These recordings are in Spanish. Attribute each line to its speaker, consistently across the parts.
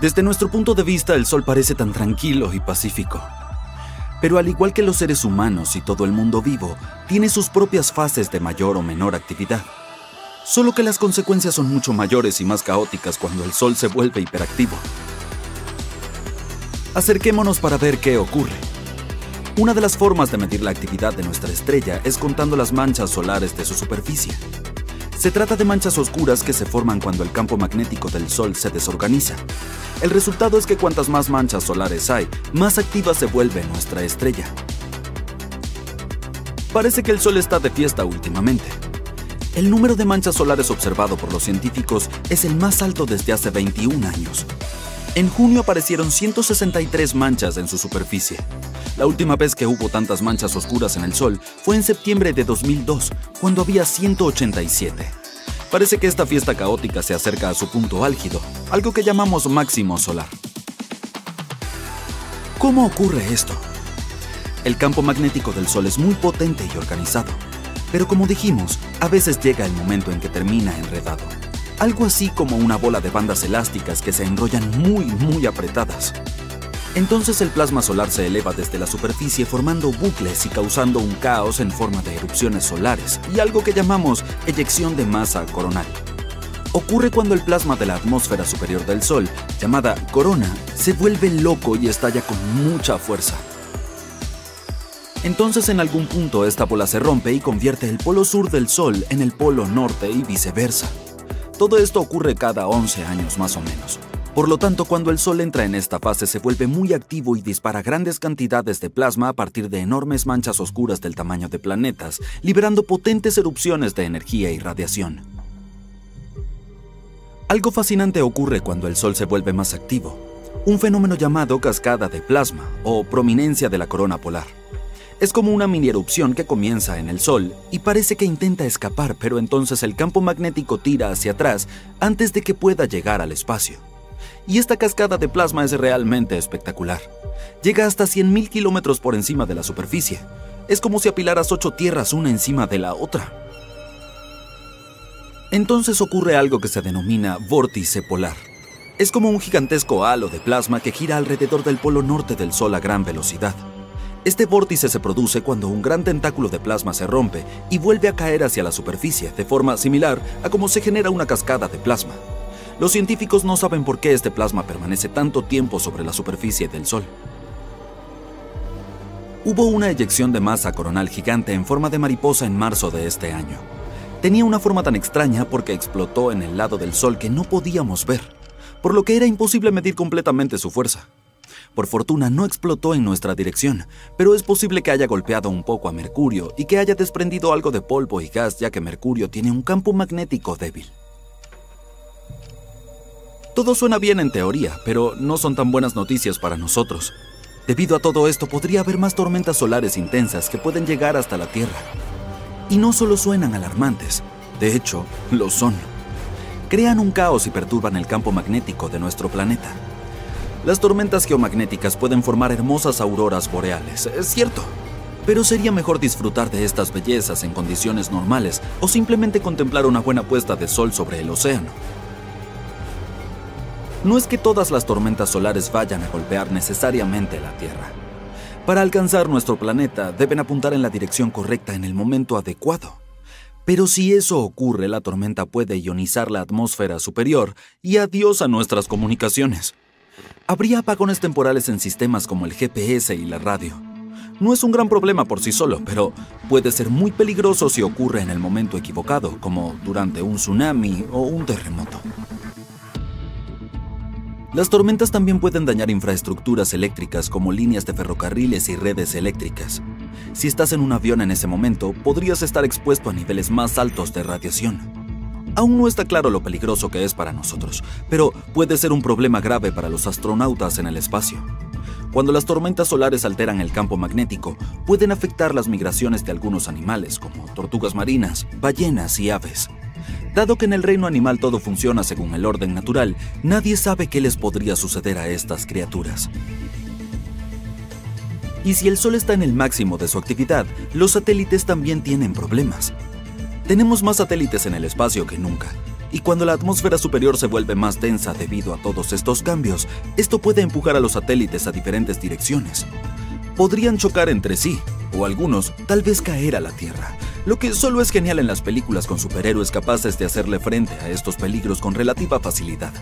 Speaker 1: Desde nuestro punto de vista, el Sol parece tan tranquilo y pacífico. Pero al igual que los seres humanos y todo el mundo vivo, tiene sus propias fases de mayor o menor actividad. Solo que las consecuencias son mucho mayores y más caóticas cuando el Sol se vuelve hiperactivo. Acerquémonos para ver qué ocurre. Una de las formas de medir la actividad de nuestra estrella es contando las manchas solares de su superficie. Se trata de manchas oscuras que se forman cuando el campo magnético del Sol se desorganiza. El resultado es que cuantas más manchas solares hay, más activa se vuelve nuestra estrella. Parece que el Sol está de fiesta últimamente. El número de manchas solares observado por los científicos es el más alto desde hace 21 años. En junio aparecieron 163 manchas en su superficie. La última vez que hubo tantas manchas oscuras en el Sol fue en septiembre de 2002, cuando había 187. Parece que esta fiesta caótica se acerca a su punto álgido, algo que llamamos máximo solar. ¿Cómo ocurre esto? El campo magnético del Sol es muy potente y organizado, pero como dijimos, a veces llega el momento en que termina enredado. Algo así como una bola de bandas elásticas que se enrollan muy apretadas. Entonces el plasma solar se eleva desde la superficie formando bucles y causando un caos en forma de erupciones solares y algo que llamamos eyección de masa coronal. Ocurre cuando el plasma de la atmósfera superior del Sol, llamada corona, se vuelve loco y estalla con mucha fuerza. Entonces en algún punto esta bola se rompe y convierte el polo sur del Sol en el polo norte y viceversa. Todo esto ocurre cada 11 años más o menos. Por lo tanto, cuando el Sol entra en esta fase se vuelve muy activo y dispara grandes cantidades de plasma a partir de enormes manchas oscuras del tamaño de planetas, liberando potentes erupciones de energía y radiación. Algo fascinante ocurre cuando el Sol se vuelve más activo, un fenómeno llamado cascada de plasma o prominencia de la corona polar. Es como una mini erupción que comienza en el Sol y parece que intenta escapar, pero entonces el campo magnético tira hacia atrás antes de que pueda llegar al espacio. Y esta cascada de plasma es realmente espectacular. Llega hasta 100.000 kilómetros por encima de la superficie. Es como si apilaras 8 tierras una encima de la otra. Entonces ocurre algo que se denomina vórtice polar. Es como un gigantesco halo de plasma que gira alrededor del polo norte del Sol a gran velocidad. Este vórtice se produce cuando un gran tentáculo de plasma se rompe y vuelve a caer hacia la superficie, de forma similar a cómo se genera una cascada de plasma. Los científicos no saben por qué este plasma permanece tanto tiempo sobre la superficie del Sol. Hubo una eyección de masa coronal gigante en forma de mariposa en marzo de este año. Tenía una forma tan extraña porque explotó en el lado del Sol que no podíamos ver, por lo que era imposible medir completamente su fuerza. Por fortuna no explotó en nuestra dirección, pero es posible que haya golpeado un poco a Mercurio y que haya desprendido algo de polvo y gas, ya que Mercurio tiene un campo magnético débil. Todo suena bien en teoría, pero no son tan buenas noticias para nosotros. Debido a todo esto, podría haber más tormentas solares intensas que pueden llegar hasta la Tierra. Y no solo suenan alarmantes, de hecho, lo son. Crean un caos y perturban el campo magnético de nuestro planeta. Las tormentas geomagnéticas pueden formar hermosas auroras boreales, es cierto. Pero sería mejor disfrutar de estas bellezas en condiciones normales o simplemente contemplar una buena puesta de sol sobre el océano. No es que todas las tormentas solares vayan a golpear necesariamente la Tierra. Para alcanzar nuestro planeta, deben apuntar en la dirección correcta en el momento adecuado. Pero si eso ocurre, la tormenta puede ionizar la atmósfera superior y adiós a nuestras comunicaciones. Habría apagones temporales en sistemas como el GPS y la radio. No es un gran problema por sí solo, pero puede ser muy peligroso si ocurre en el momento equivocado, como durante un tsunami o un terremoto. Las tormentas también pueden dañar infraestructuras eléctricas como líneas de ferrocarriles y redes eléctricas. Si estás en un avión en ese momento, podrías estar expuesto a niveles más altos de radiación. Aún no está claro lo peligroso que es para nosotros, pero puede ser un problema grave para los astronautas en el espacio. Cuando las tormentas solares alteran el campo magnético, pueden afectar las migraciones de algunos animales, como tortugas marinas, ballenas y aves. Dado que en el reino animal todo funciona según el orden natural, nadie sabe qué les podría suceder a estas criaturas. Y si el Sol está en el máximo de su actividad, los satélites también tienen problemas. Tenemos más satélites en el espacio que nunca, Y cuando la atmósfera superior se vuelve más densa debido a todos estos cambios, esto puede empujar a los satélites a diferentes direcciones. Podrían chocar entre sí, o algunos tal vez caer a la Tierra, lo que solo es genial en las películas con superhéroes capaces de hacerle frente a estos peligros con relativa facilidad.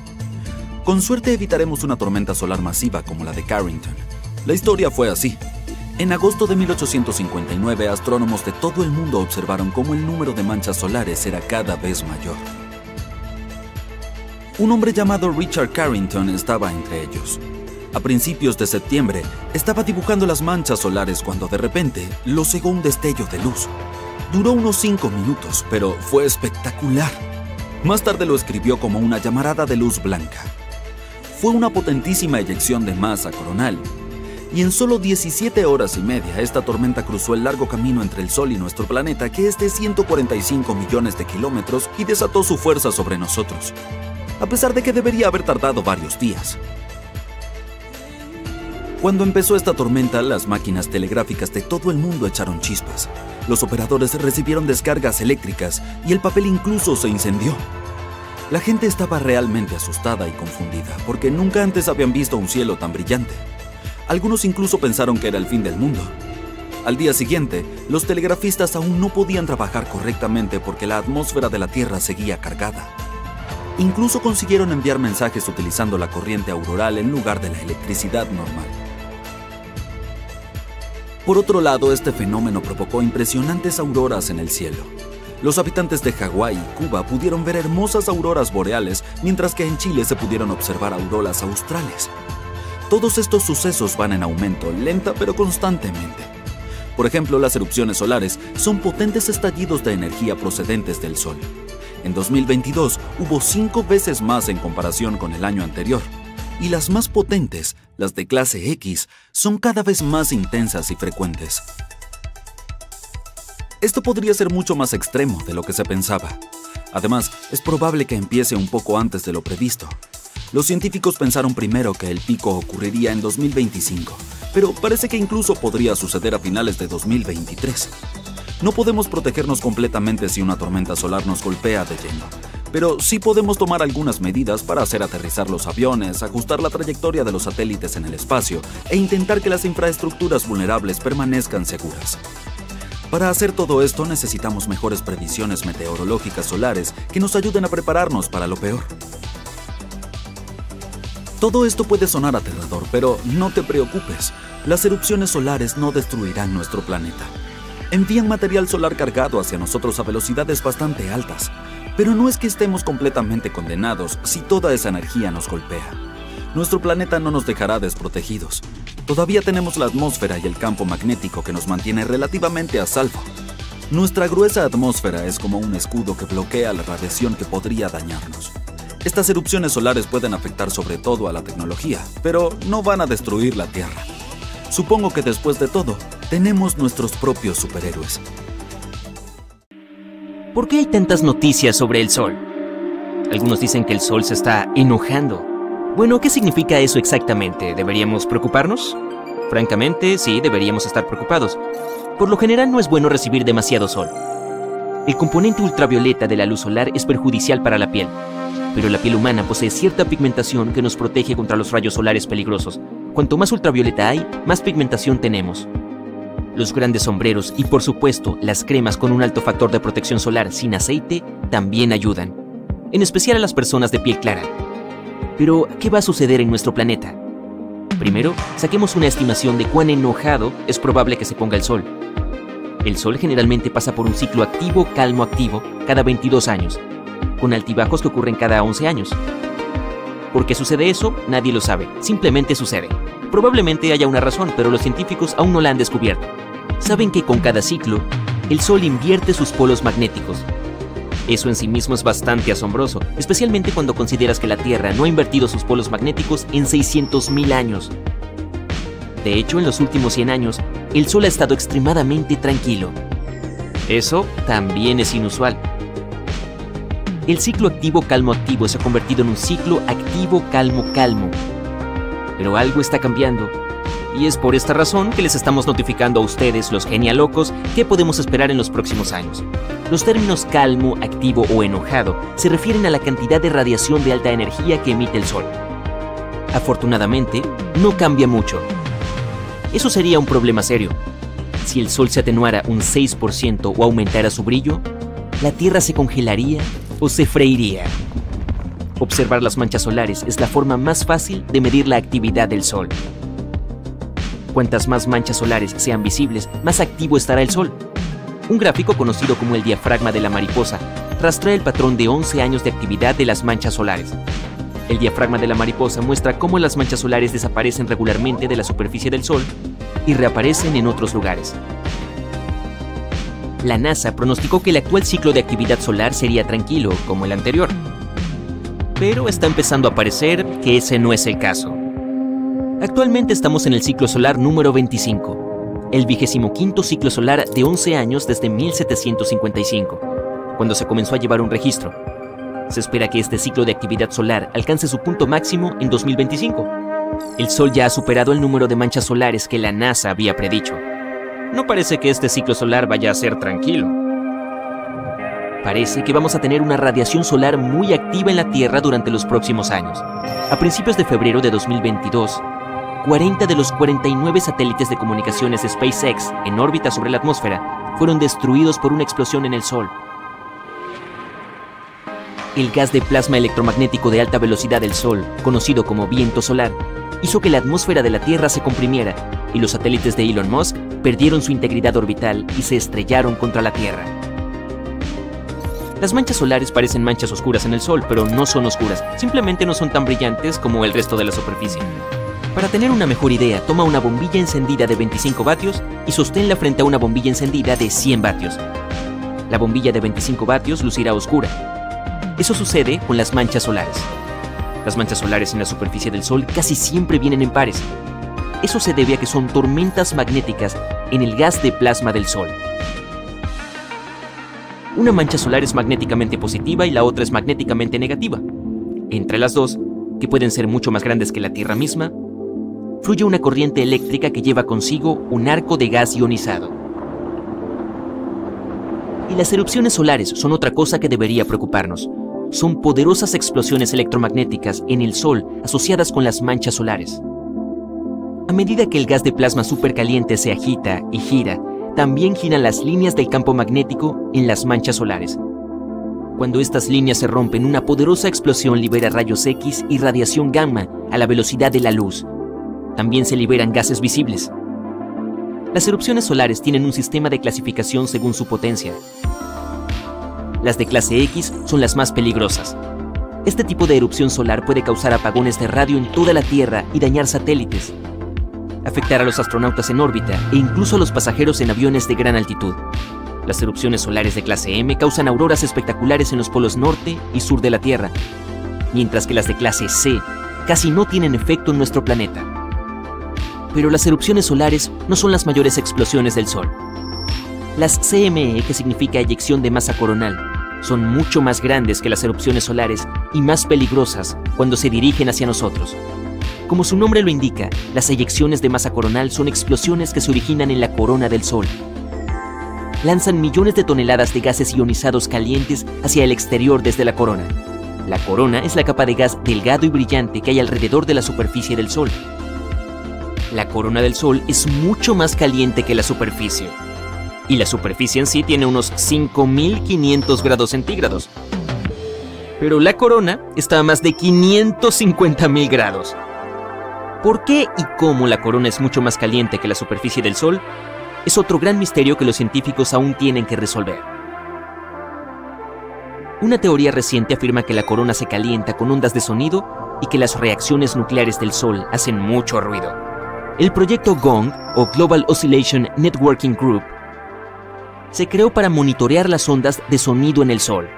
Speaker 1: Con suerte evitaremos una tormenta solar masiva como la de Carrington. La historia fue así. En agosto de 1859, astrónomos de todo el mundo observaron cómo el número de manchas solares era cada vez mayor. Un hombre llamado Richard Carrington estaba entre ellos. A principios de septiembre, estaba dibujando las manchas solares cuando de repente lo cegó un destello de luz. Duró unos 5 minutos, pero fue espectacular. Más tarde lo escribió como una llamarada de luz blanca. Fue una potentísima eyección de masa coronal, y en solo 17 horas y media esta tormenta cruzó el largo camino entre el Sol y nuestro planeta, que es de 145 millones de kilómetros, y desató su fuerza sobre nosotros, a pesar de que debería haber tardado varios días. Cuando empezó esta tormenta, las máquinas telegráficas de todo el mundo echaron chispas. Los operadores recibieron descargas eléctricas y el papel incluso se incendió. La gente estaba realmente asustada y confundida porque nunca antes habían visto un cielo tan brillante. Algunos incluso pensaron que era el fin del mundo. Al día siguiente, los telegrafistas aún no podían trabajar correctamente porque la atmósfera de la Tierra seguía cargada. Incluso consiguieron enviar mensajes utilizando la corriente auroral en lugar de la electricidad normal. Por otro lado, este fenómeno provocó impresionantes auroras en el cielo. Los habitantes de Hawái y Cuba pudieron ver hermosas auroras boreales, mientras que en Chile se pudieron observar auroras australes. Todos estos sucesos van en aumento, lenta pero constantemente. Por ejemplo, las erupciones solares son potentes estallidos de energía procedentes del Sol. En 2022 hubo 5 veces más en comparación con el año anterior. Y las más potentes, las de clase X, son cada vez más intensas y frecuentes. Esto podría ser mucho más extremo de lo que se pensaba. Además, es probable que empiece un poco antes de lo previsto. Los científicos pensaron primero que el pico ocurriría en 2025, pero parece que incluso podría suceder a finales de 2023. No podemos protegernos completamente si una tormenta solar nos golpea de lleno, pero sí podemos tomar algunas medidas para hacer aterrizar los aviones, ajustar la trayectoria de los satélites en el espacio e intentar que las infraestructuras vulnerables permanezcan seguras. Para hacer todo esto necesitamos mejores previsiones meteorológicas solares que nos ayuden a prepararnos para lo peor. Todo esto puede sonar aterrador, pero no te preocupes. Las erupciones solares no destruirán nuestro planeta. Envían material solar cargado hacia nosotros a velocidades bastante altas, pero no es que estemos completamente condenados si toda esa energía nos golpea. Nuestro planeta no nos dejará desprotegidos. Todavía tenemos la atmósfera y el campo magnético que nos mantiene relativamente a salvo. Nuestra gruesa atmósfera es como un escudo que bloquea la radiación que podría dañarnos. Estas erupciones solares pueden afectar sobre todo a la tecnología, pero no van a destruir la Tierra. Supongo que después de todo, tenemos nuestros propios superhéroes.
Speaker 2: ¿Por qué hay tantas noticias sobre el Sol? Algunos dicen que el Sol se está enojando. Bueno, ¿qué significa eso exactamente? ¿Deberíamos preocuparnos? Francamente, sí, deberíamos estar preocupados. Por lo general no es bueno recibir demasiado sol. El componente ultravioleta de la luz solar es perjudicial para la piel, pero la piel humana posee cierta pigmentación que nos protege contra los rayos solares peligrosos. Cuanto más ultravioleta hay, más pigmentación tenemos. Los grandes sombreros y, por supuesto, las cremas con un alto factor de protección solar sin aceite también ayudan, en especial a las personas de piel clara. Pero, ¿qué va a suceder en nuestro planeta? Primero, saquemos una estimación de cuán enojado es probable que se ponga el Sol. El Sol generalmente pasa por un ciclo activo-calmo-activo cada 22 años, con altibajos que ocurren cada 11 años. ¿Por qué sucede eso? Nadie lo sabe, simplemente sucede. Probablemente haya una razón, pero los científicos aún no la han descubierto. Saben que con cada ciclo, el Sol invierte sus polos magnéticos. Eso en sí mismo es bastante asombroso, especialmente cuando consideras que la Tierra no ha invertido sus polos magnéticos en 600.000 años. De hecho, en los últimos 100 años, el Sol ha estado extremadamente tranquilo. Eso también es inusual. El ciclo activo-calmo-activo se ha convertido en un ciclo activo-calmo-calmo. Pero algo está cambiando, y es por esta razón que les estamos notificando a ustedes, los genialocos, qué podemos esperar en los próximos años. Los términos calmo, activo o enojado se refieren a la cantidad de radiación de alta energía que emite el Sol. Afortunadamente, no cambia mucho. Eso sería un problema serio. Si el Sol se atenuara un 6% o aumentara su brillo, la Tierra se congelaría o se freiría. Observar las manchas solares es la forma más fácil de medir la actividad del Sol. Cuantas más manchas solares sean visibles, más activo estará el Sol. Un gráfico conocido como el diafragma de la mariposa rastrea el patrón de 11 años de actividad de las manchas solares. El diafragma de la mariposa muestra cómo las manchas solares desaparecen regularmente de la superficie del Sol y reaparecen en otros lugares. La NASA pronosticó que el actual ciclo de actividad solar sería tranquilo, como el anterior. Pero está empezando a parecer que ese no es el caso. Actualmente estamos en el ciclo solar número 25, el 25º ciclo solar de 11 años desde 1755, cuando se comenzó a llevar un registro. Se espera que este ciclo de actividad solar alcance su punto máximo en 2025. El Sol ya ha superado el número de manchas solares que la NASA había predicho. No parece que este ciclo solar vaya a ser tranquilo. Parece que vamos a tener una radiación solar muy activa en la Tierra durante los próximos años. A principios de febrero de 2022, 40 de los 49 satélites de comunicaciones de SpaceX en órbita sobre la atmósfera fueron destruidos por una explosión en el Sol. El gas de plasma electromagnético de alta velocidad del Sol, conocido como viento solar, hizo que la atmósfera de la Tierra se comprimiera y los satélites de Elon Musk perdieron su integridad orbital y se estrellaron contra la Tierra. Las manchas solares parecen manchas oscuras en el Sol, pero no son oscuras, simplemente no son tan brillantes como el resto de la superficie. Para tener una mejor idea, toma una bombilla encendida de 25 vatios y sosténla frente a una bombilla encendida de 100 vatios. La bombilla de 25 vatios lucirá oscura. Eso sucede con las manchas solares. Las manchas solares en la superficie del Sol casi siempre vienen en pares. Eso se debe a que son tormentas magnéticas en el gas de plasma del Sol. Una mancha solar es magnéticamente positiva y la otra es magnéticamente negativa. Entre las dos, que pueden ser mucho más grandes que la Tierra misma, fluye una corriente eléctrica que lleva consigo un arco de gas ionizado. Y las erupciones solares son otra cosa que debería preocuparnos. Son poderosas explosiones electromagnéticas en el Sol asociadas con las manchas solares. A medida que el gas de plasma supercaliente se agita y gira, también giran las líneas del campo magnético en las manchas solares. Cuando estas líneas se rompen, una poderosa explosión libera rayos X y radiación gamma a la velocidad de la luz. También se liberan gases visibles. Las erupciones solares tienen un sistema de clasificación según su potencia. Las de clase X son las más peligrosas. Este tipo de erupción solar puede causar apagones de radio en toda la Tierra y dañar satélites, afectar a los astronautas en órbita e incluso a los pasajeros en aviones de gran altitud. Las erupciones solares de clase M causan auroras espectaculares en los polos norte y sur de la Tierra, mientras que las de clase C casi no tienen efecto en nuestro planeta. Pero las erupciones solares no son las mayores explosiones del Sol. Las CME, que significa eyección de masa coronal, son mucho más grandes que las erupciones solares y más peligrosas cuando se dirigen hacia nosotros. Como su nombre lo indica, las eyecciones de masa coronal son explosiones que se originan en la corona del Sol. Lanzan millones de toneladas de gases ionizados calientes hacia el exterior desde la corona. La corona es la capa de gas delgado y brillante que hay alrededor de la superficie del Sol. La corona del Sol es mucho más caliente que la superficie. Y la superficie en sí tiene unos 5.500 grados centígrados. Pero la corona está a más de 550.000 grados. ¿Por qué y cómo la corona es mucho más caliente que la superficie del Sol? Es otro gran misterio que los científicos aún tienen que resolver. Una teoría reciente afirma que la corona se calienta con ondas de sonido y que las reacciones nucleares del Sol hacen mucho ruido. El proyecto GONG, o Global Oscillation Networking Group, se creó para monitorear las ondas de sonido en el Sol.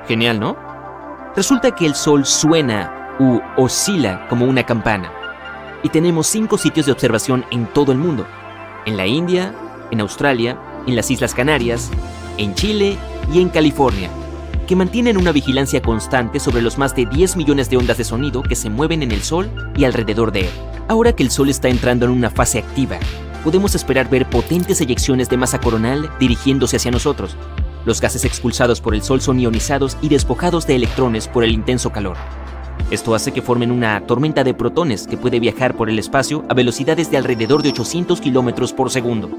Speaker 2: Genial, ¿no? Resulta que el Sol suena u oscila como una campana. Y tenemos 5 sitios de observación en todo el mundo. En la India, en Australia, en las Islas Canarias, en Chile y en California, que mantienen una vigilancia constante sobre los más de 10 millones de ondas de sonido que se mueven en el Sol y alrededor de él. Ahora que el Sol está entrando en una fase activa, podemos esperar ver potentes eyecciones de masa coronal dirigiéndose hacia nosotros. Los gases expulsados por el Sol son ionizados y despojados de electrones por el intenso calor. Esto hace que formen una tormenta de protones que puede viajar por el espacio a velocidades de alrededor de 800 kilómetros por segundo.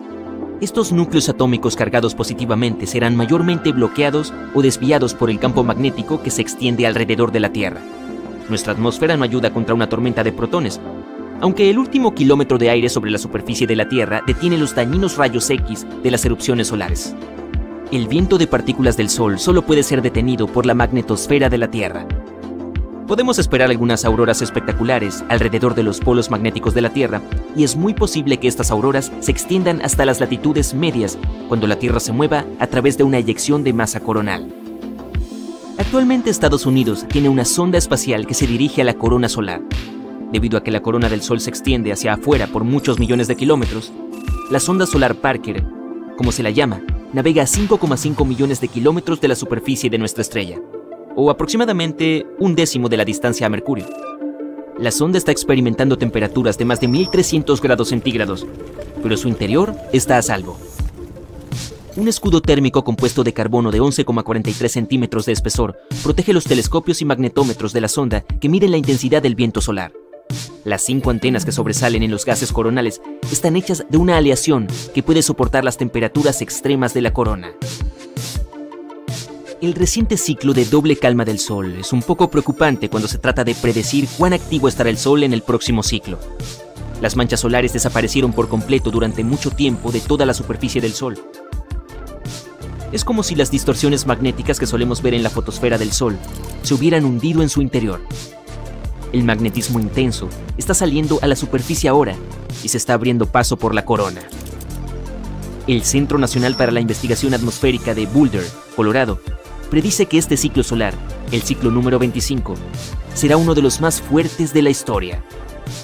Speaker 2: Estos núcleos atómicos cargados positivamente serán mayormente bloqueados o desviados por el campo magnético que se extiende alrededor de la Tierra. Nuestra atmósfera no ayuda contra una tormenta de protones, aunque el último kilómetro de aire sobre la superficie de la Tierra detiene los dañinos rayos X de las erupciones solares. El viento de partículas del Sol solo puede ser detenido por la magnetosfera de la Tierra. Podemos esperar algunas auroras espectaculares alrededor de los polos magnéticos de la Tierra, y es muy posible que estas auroras se extiendan hasta las latitudes medias cuando la Tierra se mueva a través de una eyección de masa coronal. Actualmente Estados Unidos tiene una sonda espacial que se dirige a la corona solar. Debido a que la corona del Sol se extiende hacia afuera por muchos millones de kilómetros, la sonda solar Parker, como se la llama, navega a 5,5 millones de kilómetros de la superficie de nuestra estrella, o aproximadamente un décimo de la distancia a Mercurio. La sonda está experimentando temperaturas de más de 1300 grados centígrados, pero su interior está a salvo. Un escudo térmico compuesto de carbono de 11,43 centímetros de espesor protege los telescopios y magnetómetros de la sonda que miden la intensidad del viento solar. Las 5 antenas que sobresalen en los gases coronales están hechas de una aleación que puede soportar las temperaturas extremas de la corona. El reciente ciclo de doble calma del Sol es un poco preocupante cuando se trata de predecir cuán activo estará el Sol en el próximo ciclo. Las manchas solares desaparecieron por completo durante mucho tiempo de toda la superficie del Sol. Es como si las distorsiones magnéticas que solemos ver en la fotosfera del Sol se hubieran hundido en su interior. El magnetismo intenso está saliendo a la superficie ahora y se está abriendo paso por la corona. El Centro Nacional para la Investigación Atmosférica de Boulder, Colorado, predice que este ciclo solar, el ciclo número 25, será uno de los más fuertes de la historia.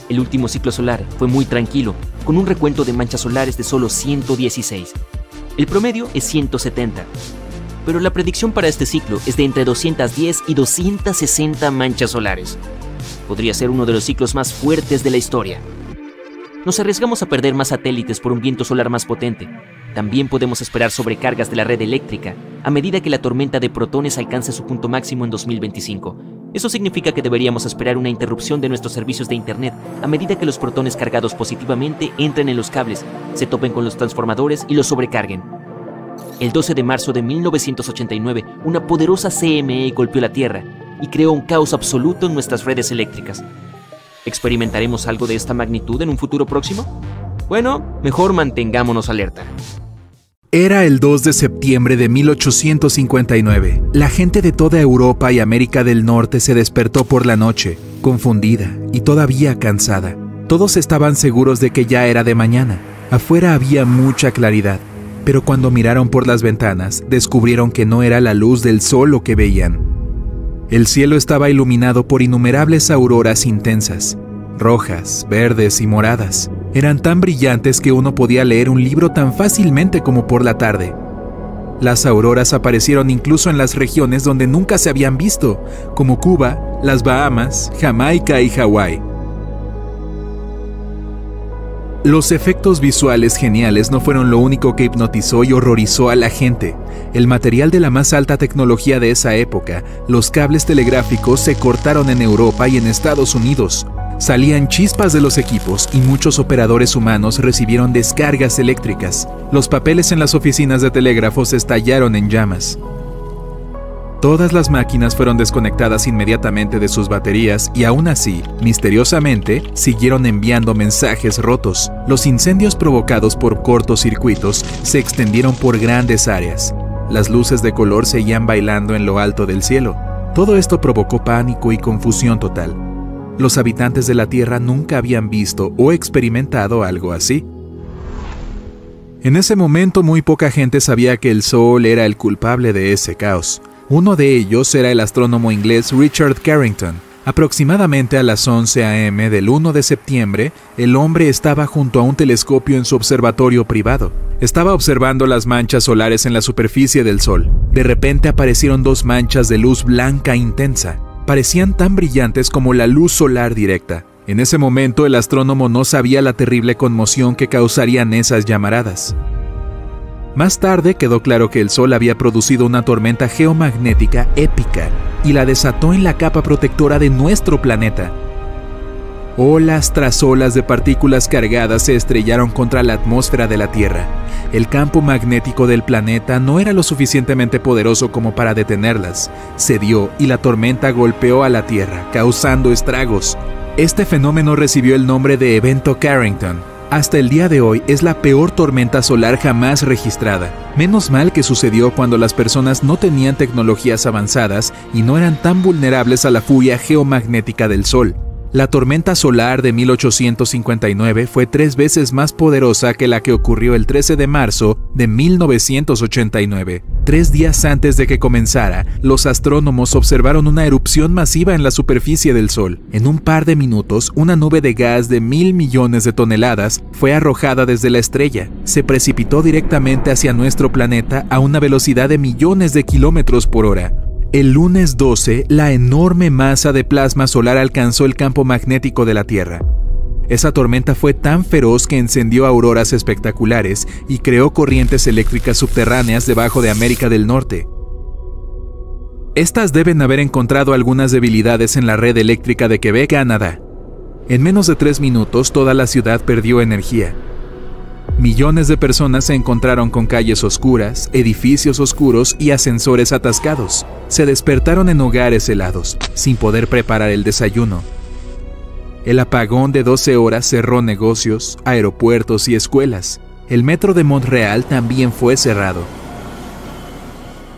Speaker 2: El último ciclo solar fue muy tranquilo, con un recuento de manchas solares de solo 116. El promedio es 170. Pero la predicción para este ciclo es de entre 210 y 260 manchas solares. Podría ser uno de los ciclos más fuertes de la historia. Nos arriesgamos a perder más satélites por un viento solar más potente. También podemos esperar sobrecargas de la red eléctrica a medida que la tormenta de protones alcance su punto máximo en 2025. Eso significa que deberíamos esperar una interrupción de nuestros servicios de Internet a medida que los protones cargados positivamente entren en los cables, se topen con los transformadores y los sobrecarguen. El 12 de marzo de 1989, una poderosa CME golpeó la Tierra y creó un caos absoluto en nuestras redes eléctricas. ¿Experimentaremos algo de esta magnitud en un futuro próximo? Bueno, mejor mantengámonos alerta.
Speaker 3: Era el 2 de septiembre de 1859. La gente de toda Europa y América del Norte se despertó por la noche, confundida y todavía cansada. Todos estaban seguros de que ya era de mañana. Afuera había mucha claridad, pero cuando miraron por las ventanas, descubrieron que no era la luz del sol lo que veían. El cielo estaba iluminado por innumerables auroras intensas, rojas, verdes y moradas. Eran tan brillantes que uno podía leer un libro tan fácilmente como por la tarde. Las auroras aparecieron incluso en las regiones donde nunca se habían visto, como Cuba, las Bahamas, Jamaica y Hawái. Los efectos visuales geniales no fueron lo único que hipnotizó y horrorizó a la gente. El material de la más alta tecnología de esa época, los cables telegráficos se cortaron en Europa y en Estados Unidos. Salían chispas de los equipos y muchos operadores humanos recibieron descargas eléctricas. Los papeles en las oficinas de telégrafos estallaron en llamas. Todas las máquinas fueron desconectadas inmediatamente de sus baterías y aún así, misteriosamente, siguieron enviando mensajes rotos. Los incendios provocados por cortocircuitos se extendieron por grandes áreas. Las luces de color seguían bailando en lo alto del cielo. Todo esto provocó pánico y confusión total. Los habitantes de la Tierra nunca habían visto o experimentado algo así. En ese momento muy poca gente sabía que el Sol era el culpable de ese caos. Uno de ellos era el astrónomo inglés Richard Carrington. Aproximadamente a las 11 a.m. del 1 de septiembre, el hombre estaba junto a un telescopio en su observatorio privado. Estaba observando las manchas solares en la superficie del Sol. De repente aparecieron 2 manchas de luz blanca intensa. Parecían tan brillantes como la luz solar directa. En ese momento el astrónomo no sabía la terrible conmoción que causarían esas llamaradas. Más tarde quedó claro que el Sol había producido una tormenta geomagnética épica y la desató en la capa protectora de nuestro planeta. Olas tras olas de partículas cargadas se estrellaron contra la atmósfera de la Tierra. El campo magnético del planeta no era lo suficientemente poderoso como para detenerlas. Cedió y la tormenta golpeó a la Tierra, causando estragos. Este fenómeno recibió el nombre de Evento Carrington. Hasta el día de hoy es la peor tormenta solar jamás registrada. Menos mal que sucedió cuando las personas no tenían tecnologías avanzadas y no eran tan vulnerables a la furia geomagnética del Sol. La tormenta solar de 1859 fue 3 veces más poderosa que la que ocurrió el 13 de marzo de 1989. 3 días antes de que comenzara, los astrónomos observaron una erupción masiva en la superficie del Sol. En un par de minutos, una nube de gas de 1,000 millones de toneladas fue arrojada desde la estrella. Se precipitó directamente hacia nuestro planeta a una velocidad de millones de kilómetros por hora. El lunes 12, la enorme masa de plasma solar alcanzó el campo magnético de la Tierra. Esa tormenta fue tan feroz que encendió auroras espectaculares y creó corrientes eléctricas subterráneas debajo de América del Norte. Estas deben haber encontrado algunas debilidades en la red eléctrica de Quebec, Canadá. En menos de 3 minutos, toda la ciudad perdió energía. Millones de personas se encontraron con calles oscuras, edificios oscuros y ascensores atascados. Se despertaron en hogares helados, sin poder preparar el desayuno. El apagón de 12 horas cerró negocios, aeropuertos y escuelas. El metro de Montreal también fue cerrado.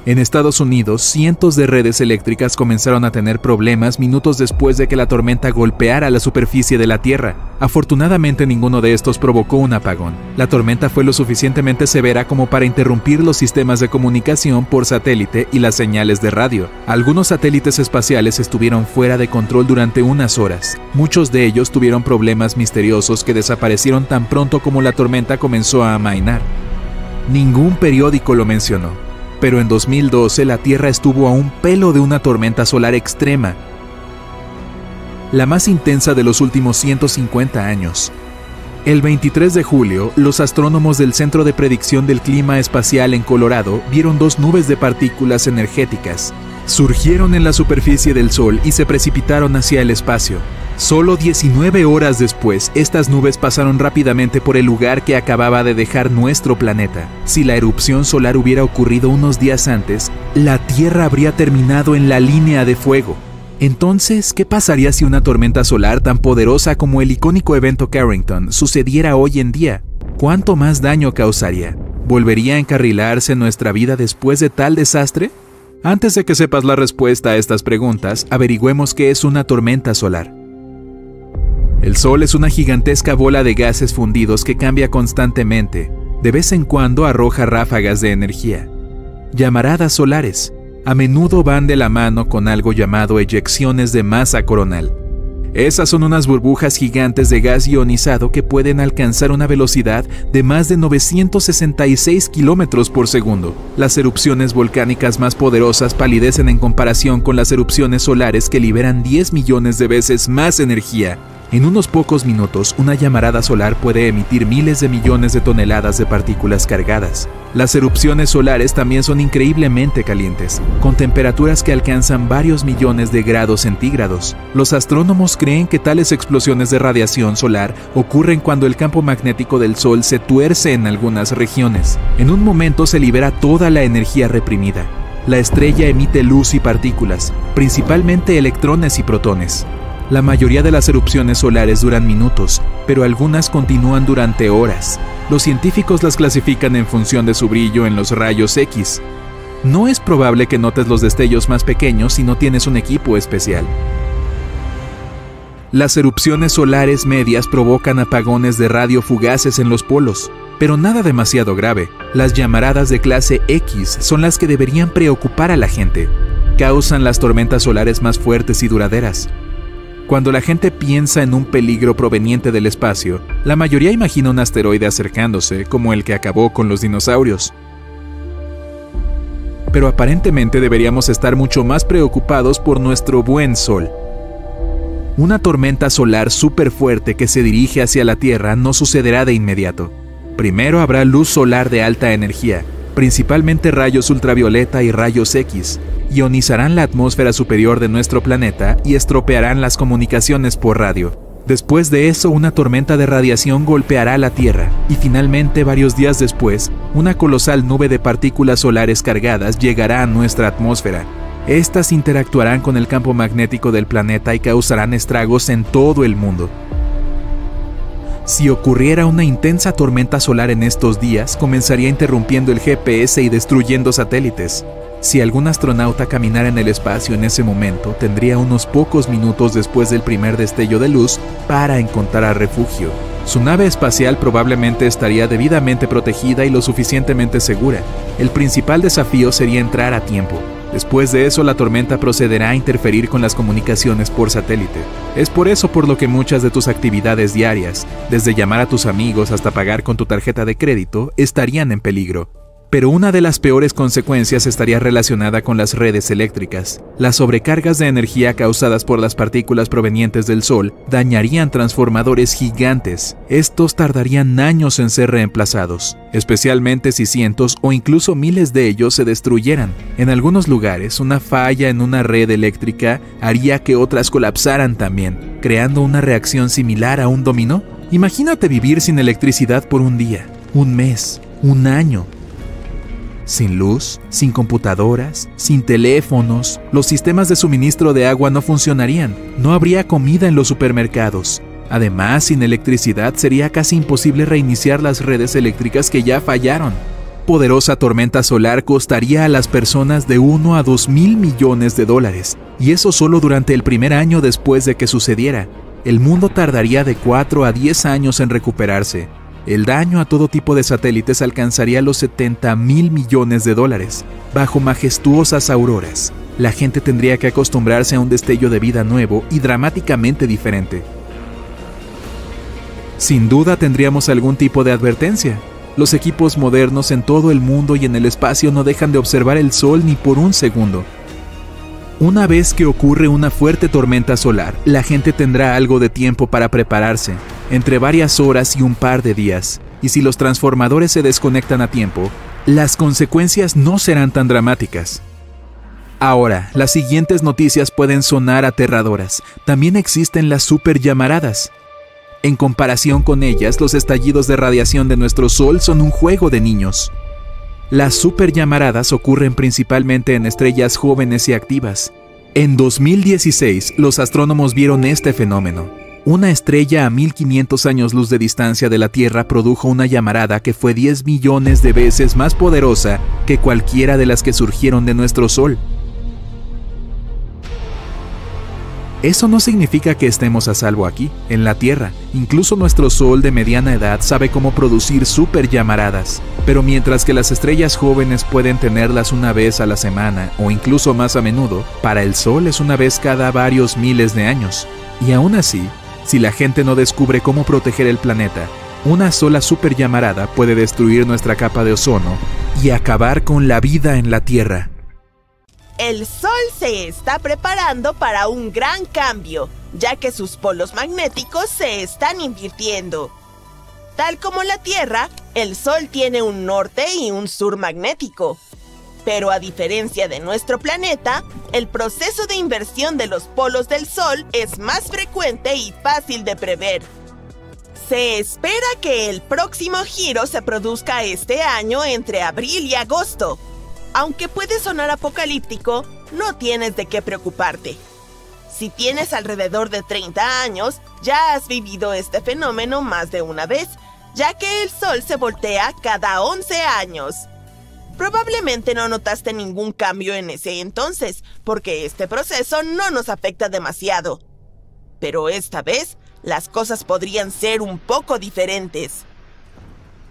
Speaker 3: En Estados Unidos, cientos de redes eléctricas comenzaron a tener problemas minutos después de que la tormenta golpeara la superficie de la Tierra. Afortunadamente, ninguno de estos provocó un apagón. La tormenta fue lo suficientemente severa como para interrumpir los sistemas de comunicación por satélite y las señales de radio. Algunos satélites espaciales estuvieron fuera de control durante unas horas. Muchos de ellos tuvieron problemas misteriosos que desaparecieron tan pronto como la tormenta comenzó a amainar. Ningún periódico lo mencionó. Pero en 2012 la Tierra estuvo a un pelo de una tormenta solar extrema, la más intensa de los últimos 150 años. El 23 de julio, los astrónomos del Centro de Predicción del Clima Espacial en Colorado vieron 2 nubes de partículas energéticas. Surgieron en la superficie del Sol y se precipitaron hacia el espacio. Solo 19 horas después, estas nubes pasaron rápidamente por el lugar que acababa de dejar nuestro planeta. Si la erupción solar hubiera ocurrido unos días antes, la Tierra habría terminado en la línea de fuego. Entonces, ¿qué pasaría si una tormenta solar tan poderosa como el icónico evento Carrington sucediera hoy en día? ¿Cuánto más daño causaría? ¿Volvería a encarrilarse nuestra vida después de tal desastre? Antes de que sepas la respuesta a estas preguntas, averigüemos qué es una tormenta solar. El Sol es una gigantesca bola de gases fundidos que cambia constantemente. De vez en cuando arroja ráfagas de energía. Llamaradas solares. A menudo van de la mano con algo llamado eyecciones de masa coronal. Esas son unas burbujas gigantes de gas ionizado que pueden alcanzar una velocidad de más de 966 kilómetros por segundo. Las erupciones volcánicas más poderosas palidecen en comparación con las erupciones solares que liberan 10 millones de veces más energía. En unos pocos minutos, una llamarada solar puede emitir miles de millones de toneladas de partículas cargadas. Las erupciones solares también son increíblemente calientes, con temperaturas que alcanzan varios millones de grados centígrados. Los astrónomos creen que tales explosiones de radiación solar ocurren cuando el campo magnético del Sol se tuerce en algunas regiones. En un momento se libera toda la energía reprimida. La estrella emite luz y partículas, principalmente electrones y protones. La mayoría de las erupciones solares duran minutos, pero algunas continúan durante horas. Los científicos las clasifican en función de su brillo en los rayos X. No es probable que notes los destellos más pequeños si no tienes un equipo especial. Las erupciones solares medias provocan apagones de radio fugaces en los polos, pero nada demasiado grave. Las llamaradas de clase X son las que deberían preocupar a la gente. Causan las tormentas solares más fuertes y duraderas. Cuando la gente piensa en un peligro proveniente del espacio, la mayoría imagina un asteroide acercándose, como el que acabó con los dinosaurios. Pero aparentemente deberíamos estar mucho más preocupados por nuestro buen Sol. Una tormenta solar súper fuerte que se dirige hacia la Tierra no sucederá de inmediato. Primero habrá luz solar de alta energía, principalmente rayos ultravioleta y rayos X, ionizarán la atmósfera superior de nuestro planeta y estropearán las comunicaciones por radio. Después de eso, una tormenta de radiación golpeará la Tierra, y finalmente, varios días después, una colosal nube de partículas solares cargadas llegará a nuestra atmósfera. Estas interactuarán con el campo magnético del planeta y causarán estragos en todo el mundo. Si ocurriera una intensa tormenta solar en estos días, comenzaría interrumpiendo el GPS y destruyendo satélites. Si algún astronauta caminara en el espacio en ese momento, tendría unos pocos minutos después del primer destello de luz para encontrar refugio. Su nave espacial probablemente estaría debidamente protegida y lo suficientemente segura. El principal desafío sería entrar a tiempo. Después de eso, la tormenta procederá a interferir con las comunicaciones por satélite. Es por eso por lo que muchas de tus actividades diarias, desde llamar a tus amigos hasta pagar con tu tarjeta de crédito, estarían en peligro. Pero una de las peores consecuencias estaría relacionada con las redes eléctricas. Las sobrecargas de energía causadas por las partículas provenientes del Sol dañarían transformadores gigantes. Estos tardarían años en ser reemplazados, especialmente si cientos o incluso miles de ellos se destruyeran. En algunos lugares, una falla en una red eléctrica haría que otras colapsaran también, creando una reacción similar a un dominó. Imagínate vivir sin electricidad por un día, un mes, un año. Sin luz, sin computadoras, sin teléfonos, los sistemas de suministro de agua no funcionarían, no habría comida en los supermercados. Además, sin electricidad sería casi imposible reiniciar las redes eléctricas que ya fallaron. Poderosa tormenta solar costaría a las personas de 1 a 2.000 millones de dólares, y eso solo durante el primer año después de que sucediera. El mundo tardaría de 4 a 10 años en recuperarse. El daño a todo tipo de satélites alcanzaría los 70.000 millones de dólares. Bajo majestuosas auroras, la gente tendría que acostumbrarse a un destello de vida nuevo y dramáticamente diferente. Sin duda tendríamos algún tipo de advertencia. Los equipos modernos en todo el mundo y en el espacio no dejan de observar el Sol ni por un segundo. Una vez que ocurre una fuerte tormenta solar, la gente tendrá algo de tiempo para prepararse, entre varias horas y un par de días. Y si los transformadores se desconectan a tiempo, las consecuencias no serán tan dramáticas. Ahora, las siguientes noticias pueden sonar aterradoras. También existen las superllamaradas. En comparación con ellas, los estallidos de radiación de nuestro Sol son un juego de niños. Las superllamaradas ocurren principalmente en estrellas jóvenes y activas. En 2016, los astrónomos vieron este fenómeno. Una estrella a 1500 años luz de distancia de la Tierra produjo una llamarada que fue 10 millones de veces más poderosa que cualquiera de las que surgieron de nuestro Sol. Eso no significa que estemos a salvo aquí, en la Tierra. Incluso nuestro Sol de mediana edad sabe cómo producir superllamaradas. Pero mientras que las estrellas jóvenes pueden tenerlas una vez a la semana o incluso más a menudo, para el Sol es una vez cada varios miles de años. Y aún así, si la gente no descubre cómo proteger el planeta, una sola superllamarada puede destruir nuestra capa de ozono y acabar con la vida en la Tierra.
Speaker 4: El Sol se está preparando para un gran cambio, ya que sus polos magnéticos se están invirtiendo. Tal como la Tierra, el Sol tiene un norte y un sur magnético. Pero a diferencia de nuestro planeta, el proceso de inversión de los polos del Sol es más frecuente y fácil de prever. Se espera que el próximo giro se produzca este año entre abril y agosto. Aunque puede sonar apocalíptico, no tienes de qué preocuparte. Si tienes alrededor de 30 años, ya has vivido este fenómeno más de una vez, ya que el Sol se voltea cada 11 años. Probablemente no notaste ningún cambio en ese entonces, porque este proceso no nos afecta demasiado. Pero esta vez, las cosas podrían ser un poco diferentes.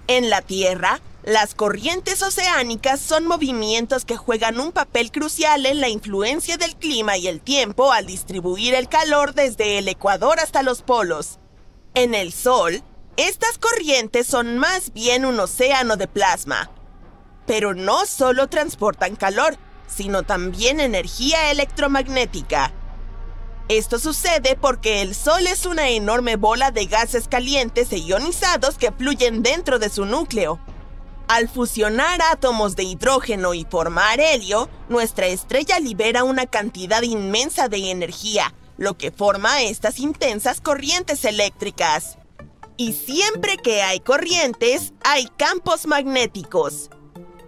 Speaker 4: En la Tierra, las corrientes oceánicas son movimientos que juegan un papel crucial en la influencia del clima y el tiempo al distribuir el calor desde el ecuador hasta los polos. En el Sol, estas corrientes son más bien un océano de plasma. Pero no solo transportan calor, sino también energía electromagnética. Esto sucede porque el Sol es una enorme bola de gases calientes e ionizados que fluyen dentro de su núcleo. Al fusionar átomos de hidrógeno y formar helio, nuestra estrella libera una cantidad inmensa de energía, lo que forma estas intensas corrientes eléctricas. Y siempre que hay corrientes, hay campos magnéticos.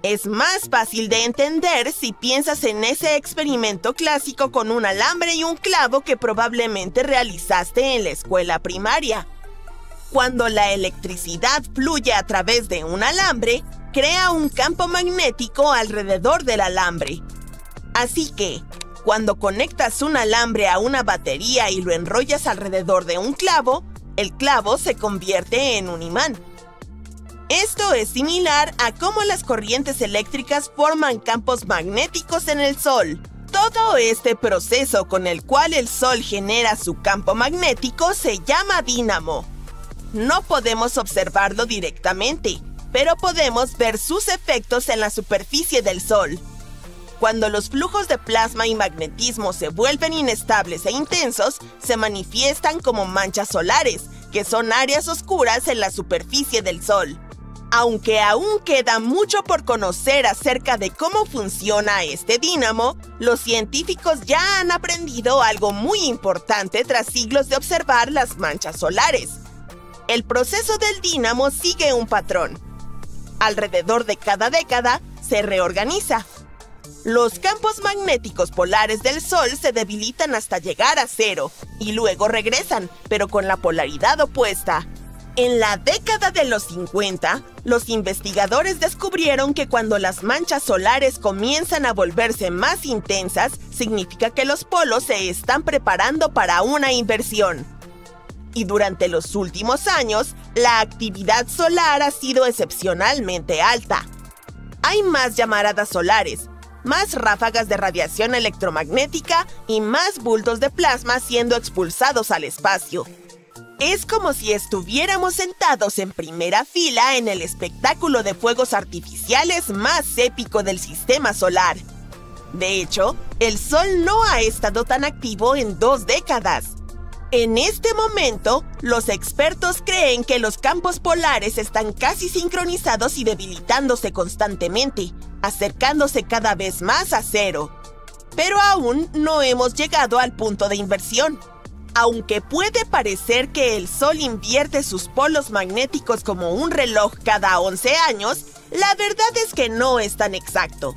Speaker 4: Es más fácil de entender si piensas en ese experimento clásico con un alambre y un clavo que probablemente realizaste en la escuela primaria. Cuando la electricidad fluye a través de un alambre, crea un campo magnético alrededor del alambre. Así que, cuando conectas un alambre a una batería y lo enrollas alrededor de un clavo, el clavo se convierte en un imán. Esto es similar a cómo las corrientes eléctricas forman campos magnéticos en el Sol. Todo este proceso con el cual el Sol genera su campo magnético se llama dínamo. No podemos observarlo directamente, pero podemos ver sus efectos en la superficie del Sol. Cuando los flujos de plasma y magnetismo se vuelven inestables e intensos, se manifiestan como manchas solares, que son áreas oscuras en la superficie del Sol. Aunque aún queda mucho por conocer acerca de cómo funciona este dínamo, los científicos ya han aprendido algo muy importante tras siglos de observar las manchas solares. El proceso del dínamo sigue un patrón. Alrededor de cada década, se reorganiza. Los campos magnéticos polares del Sol se debilitan hasta llegar a cero, y luego regresan, pero con la polaridad opuesta. En la década de los 50, los investigadores descubrieron que cuando las manchas solares comienzan a volverse más intensas, significa que los polos se están preparando para una inversión. Y durante los últimos años, la actividad solar ha sido excepcionalmente alta. Hay más llamaradas solares, más ráfagas de radiación electromagnética y más bultos de plasma siendo expulsados al espacio. Es como si estuviéramos sentados en primera fila en el espectáculo de fuegos artificiales más épico del sistema solar. De hecho, el Sol no ha estado tan activo en 2 décadas. En este momento, los expertos creen que los campos polares están casi sincronizados y debilitándose constantemente, acercándose cada vez más a cero. Pero aún no hemos llegado al punto de inversión. Aunque puede parecer que el Sol invierte sus polos magnéticos como un reloj cada 11 años, la verdad es que no es tan exacto.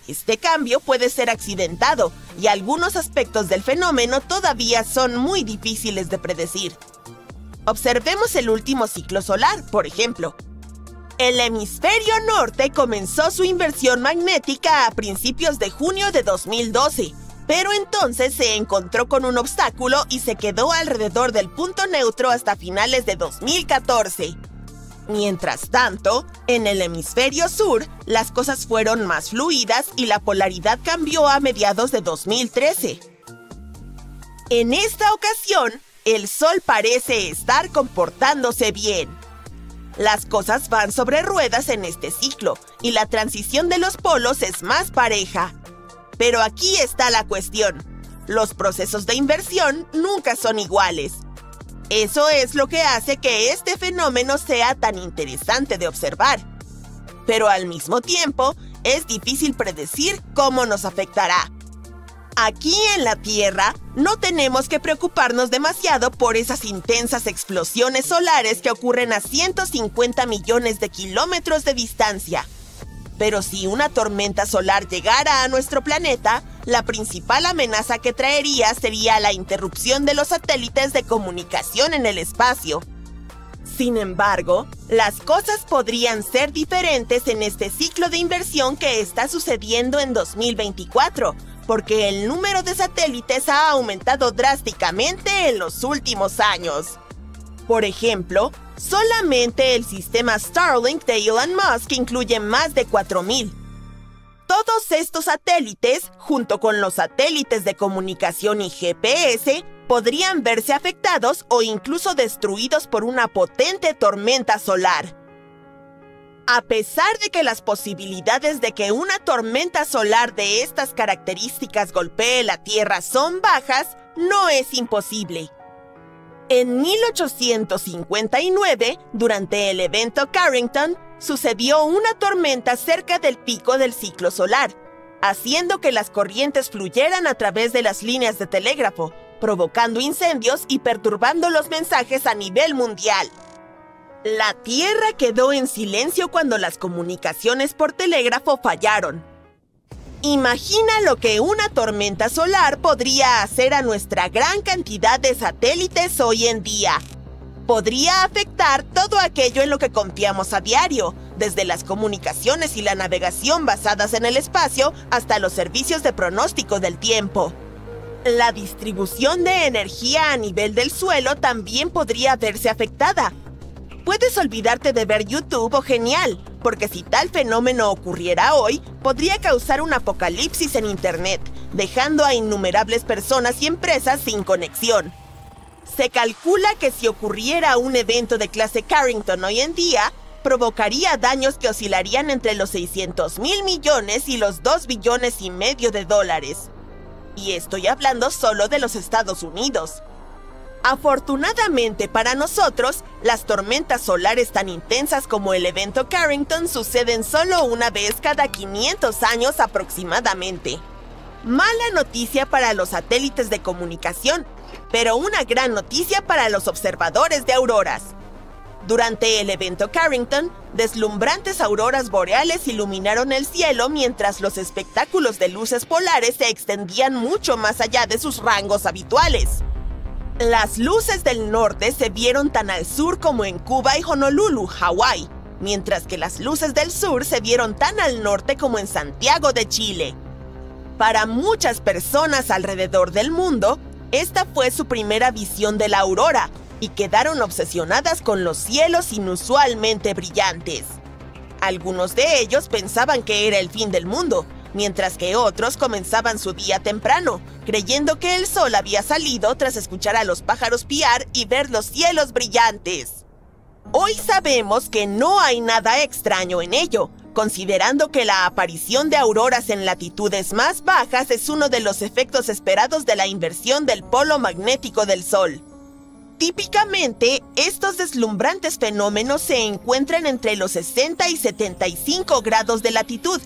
Speaker 4: Este cambio puede ser accidentado y algunos aspectos del fenómeno todavía son muy difíciles de predecir. Observemos el último ciclo solar, por ejemplo. El hemisferio norte comenzó su inversión magnética a principios de junio de 2012, pero entonces se encontró con un obstáculo y se quedó alrededor del punto neutro hasta finales de 2014. Mientras tanto, en el hemisferio sur, las cosas fueron más fluidas y la polaridad cambió a mediados de 2013. En esta ocasión, el Sol parece estar comportándose bien. Las cosas van sobre ruedas en este ciclo y la transición de los polos es más pareja. Pero aquí está la cuestión. Los procesos de inversión nunca son iguales. Eso es lo que hace que este fenómeno sea tan interesante de observar. Pero al mismo tiempo, es difícil predecir cómo nos afectará. Aquí en la Tierra, no tenemos que preocuparnos demasiado por esas intensas explosiones solares que ocurren a 150 millones de kilómetros de distancia. Pero si una tormenta solar llegara a nuestro planeta, la principal amenaza que traería sería la interrupción de los satélites de comunicación en el espacio. Sin embargo, las cosas podrían ser diferentes en este ciclo de inversión que está sucediendo en 2024, porque el número de satélites ha aumentado drásticamente en los últimos años. Por ejemplo, solamente el sistema Starlink de Elon Musk incluye más de 4,000. Todos estos satélites, junto con los satélites de comunicación y GPS, podrían verse afectados o incluso destruidos por una potente tormenta solar. A pesar de que las posibilidades de que una tormenta solar de estas características golpee la Tierra son bajas, no es imposible. En 1859, durante el evento Carrington, sucedió una tormenta cerca del pico del ciclo solar, haciendo que las corrientes fluyeran a través de las líneas de telégrafo, provocando incendios y perturbando los mensajes a nivel mundial. La Tierra quedó en silencio cuando las comunicaciones por telégrafo fallaron. Imagina lo que una tormenta solar podría hacer a nuestra gran cantidad de satélites hoy en día. Podría afectar todo aquello en lo que confiamos a diario, desde las comunicaciones y la navegación basadas en el espacio hasta los servicios de pronóstico del tiempo. La distribución de energía a nivel del suelo también podría verse afectada. Puedes olvidarte de ver YouTube o Genial, porque si tal fenómeno ocurriera hoy, podría causar un apocalipsis en Internet, dejando a innumerables personas y empresas sin conexión. Se calcula que si ocurriera un evento de clase Carrington hoy en día, provocaría daños que oscilarían entre los 600.000 millones y los 2,5 billones de dólares. Y estoy hablando solo de los Estados Unidos. Afortunadamente para nosotros, las tormentas solares tan intensas como el evento Carrington suceden solo una vez cada 500 años aproximadamente. Mala noticia para los satélites de comunicación, pero una gran noticia para los observadores de auroras. Durante el evento Carrington, deslumbrantes auroras boreales iluminaron el cielo mientras los espectáculos de luces polares se extendían mucho más allá de sus rangos habituales. Las luces del norte se vieron tan al sur como en Cuba y Honolulu, Hawái, mientras que las luces del sur se vieron tan al norte como en Santiago de Chile. Para muchas personas alrededor del mundo, esta fue su primera visión de la aurora, y quedaron obsesionadas con los cielos inusualmente brillantes. Algunos de ellos pensaban que era el fin del mundo, mientras que otros comenzaban su día temprano, creyendo que el sol había salido tras escuchar a los pájaros piar y ver los cielos brillantes. Hoy sabemos que no hay nada extraño en ello, considerando que la aparición de auroras en latitudes más bajas es uno de los efectos esperados de la inversión del polo magnético del Sol. Típicamente, estos deslumbrantes fenómenos se encuentran entre los 60 y 75 grados de latitud,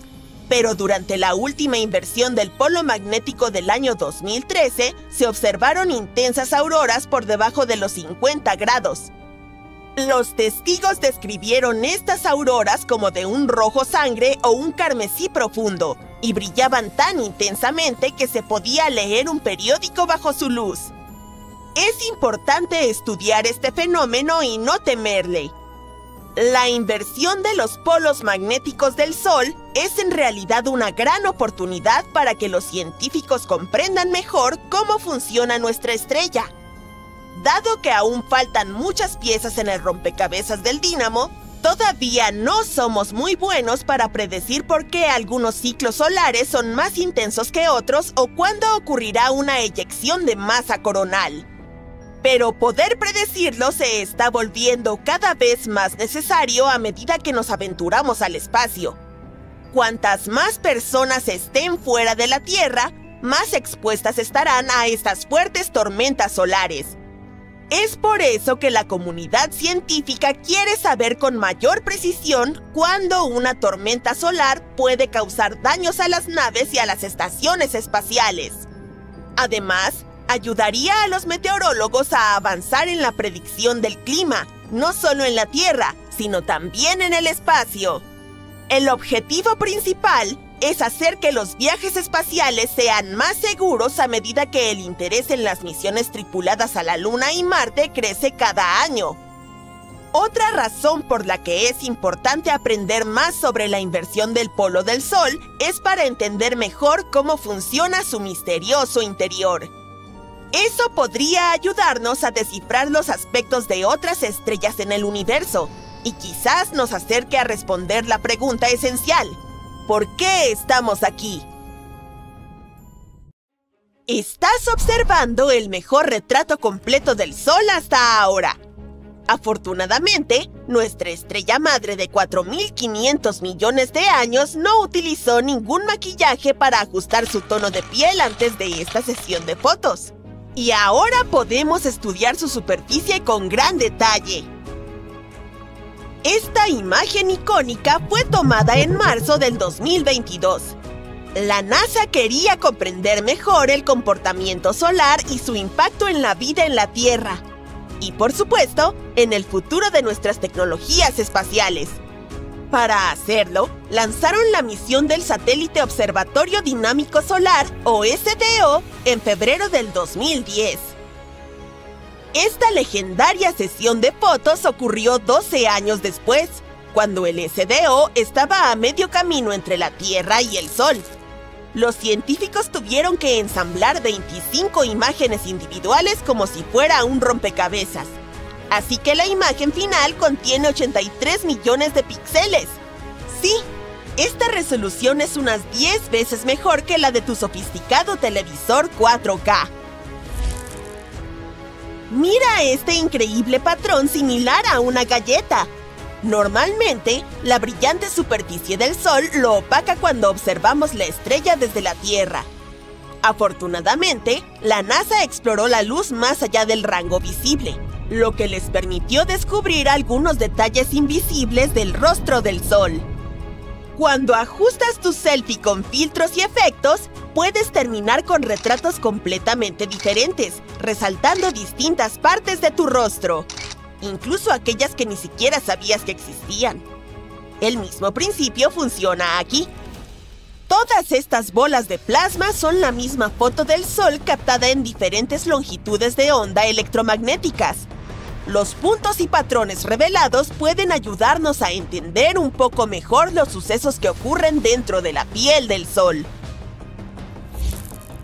Speaker 4: pero durante la última inversión del polo magnético del año 2013, se observaron intensas auroras por debajo de los 50 grados. Los testigos describieron estas auroras como de un rojo sangre o un carmesí profundo, y brillaban tan intensamente que se podía leer un periódico bajo su luz. Es importante estudiar este fenómeno y no temerle. La inversión de los polos magnéticos del Sol es en realidad una gran oportunidad para que los científicos comprendan mejor cómo funciona nuestra estrella. Dado que aún faltan muchas piezas en el rompecabezas del dínamo, todavía no somos muy buenos para predecir por qué algunos ciclos solares son más intensos que otros o cuándo ocurrirá una eyección de masa coronal. Pero poder predecirlo se está volviendo cada vez más necesario a medida que nos aventuramos al espacio. Cuantas más personas estén fuera de la Tierra, más expuestas estarán a estas fuertes tormentas solares. Es por eso que la comunidad científica quiere saber con mayor precisión cuándo una tormenta solar puede causar daños a las naves y a las estaciones espaciales. Además, ayudaría a los meteorólogos a avanzar en la predicción del clima, no solo en la Tierra, sino también en el espacio. El objetivo principal es hacer que los viajes espaciales sean más seguros a medida que el interés en las misiones tripuladas a la Luna y Marte crece cada año. Otra razón por la que es importante aprender más sobre la inversión del polo del Sol es para entender mejor cómo funciona su misterioso interior. Eso podría ayudarnos a descifrar los aspectos de otras estrellas en el universo y quizás nos acerque a responder la pregunta esencial: ¿por qué estamos aquí? Estás observando el mejor retrato completo del Sol hasta ahora. Afortunadamente, nuestra estrella madre de 4.500 millones de años no utilizó ningún maquillaje para ajustar su tono de piel antes de esta sesión de fotos. Y ahora podemos estudiar su superficie con gran detalle. Esta imagen icónica fue tomada en marzo del 2022. La NASA quería comprender mejor el comportamiento solar y su impacto en la vida en la Tierra. Y por supuesto, en el futuro de nuestras tecnologías espaciales. Para hacerlo, lanzaron la misión del Satélite Observatorio Dinámico Solar, o SDO, en febrero del 2010. Esta legendaria sesión de fotos ocurrió 12 años después, cuando el SDO estaba a medio camino entre la Tierra y el Sol. Los científicos tuvieron que ensamblar 25 imágenes individuales como si fuera un rompecabezas. Así que la imagen final contiene 83 millones de píxeles. Sí, esta resolución es unas 10 veces mejor que la de tu sofisticado televisor 4K. Mira este increíble patrón similar a una galleta. Normalmente, la brillante superficie del Sol lo opaca cuando observamos la estrella desde la Tierra. Afortunadamente, la NASA exploró la luz más allá del rango visible, lo que les permitió descubrir algunos detalles invisibles del rostro del Sol. Cuando ajustas tu selfie con filtros y efectos, puedes terminar con retratos completamente diferentes, resaltando distintas partes de tu rostro, incluso aquellas que ni siquiera sabías que existían. El mismo principio funciona aquí. Todas estas bolas de plasma son la misma foto del Sol captada en diferentes longitudes de onda electromagnéticas. Los puntos y patrones revelados pueden ayudarnos a entender un poco mejor los sucesos que ocurren dentro de la piel del Sol.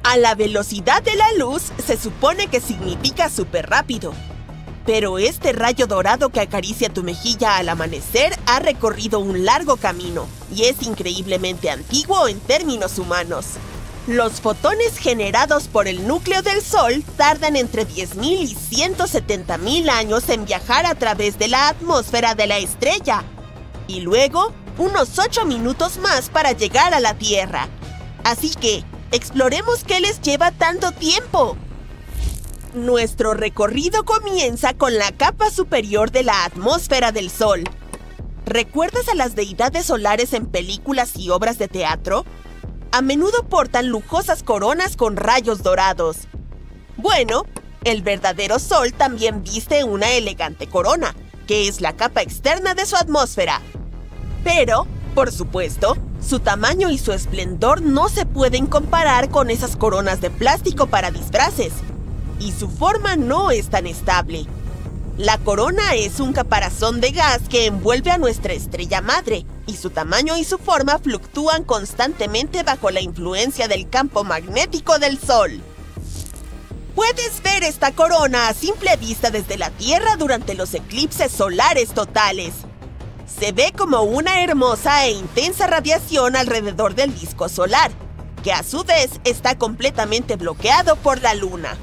Speaker 4: A la velocidad de la luz se supone que significa súper rápido. Pero este rayo dorado que acaricia tu mejilla al amanecer ha recorrido un largo camino y es increíblemente antiguo en términos humanos. Los fotones generados por el núcleo del Sol tardan entre 10.000 y 170.000 años en viajar a través de la atmósfera de la estrella, y luego unos 8 minutos más para llegar a la Tierra. Así que, exploremos qué les lleva tanto tiempo. Nuestro recorrido comienza con la capa superior de la atmósfera del Sol. ¿Recuerdas a las deidades solares en películas y obras de teatro? A menudo portan lujosas coronas con rayos dorados. Bueno, el verdadero Sol también viste una elegante corona, que es la capa externa de su atmósfera. Pero, por supuesto, su tamaño y su esplendor no se pueden comparar con esas coronas de plástico para disfraces. Y su forma no es tan estable. La corona es un caparazón de gas que envuelve a nuestra estrella madre, y su tamaño y su forma fluctúan constantemente bajo la influencia del campo magnético del Sol. Puedes ver esta corona a simple vista desde la Tierra durante los eclipses solares totales. Se ve como una hermosa e intensa radiación alrededor del disco solar, que a su vez está completamente bloqueado por la Luna.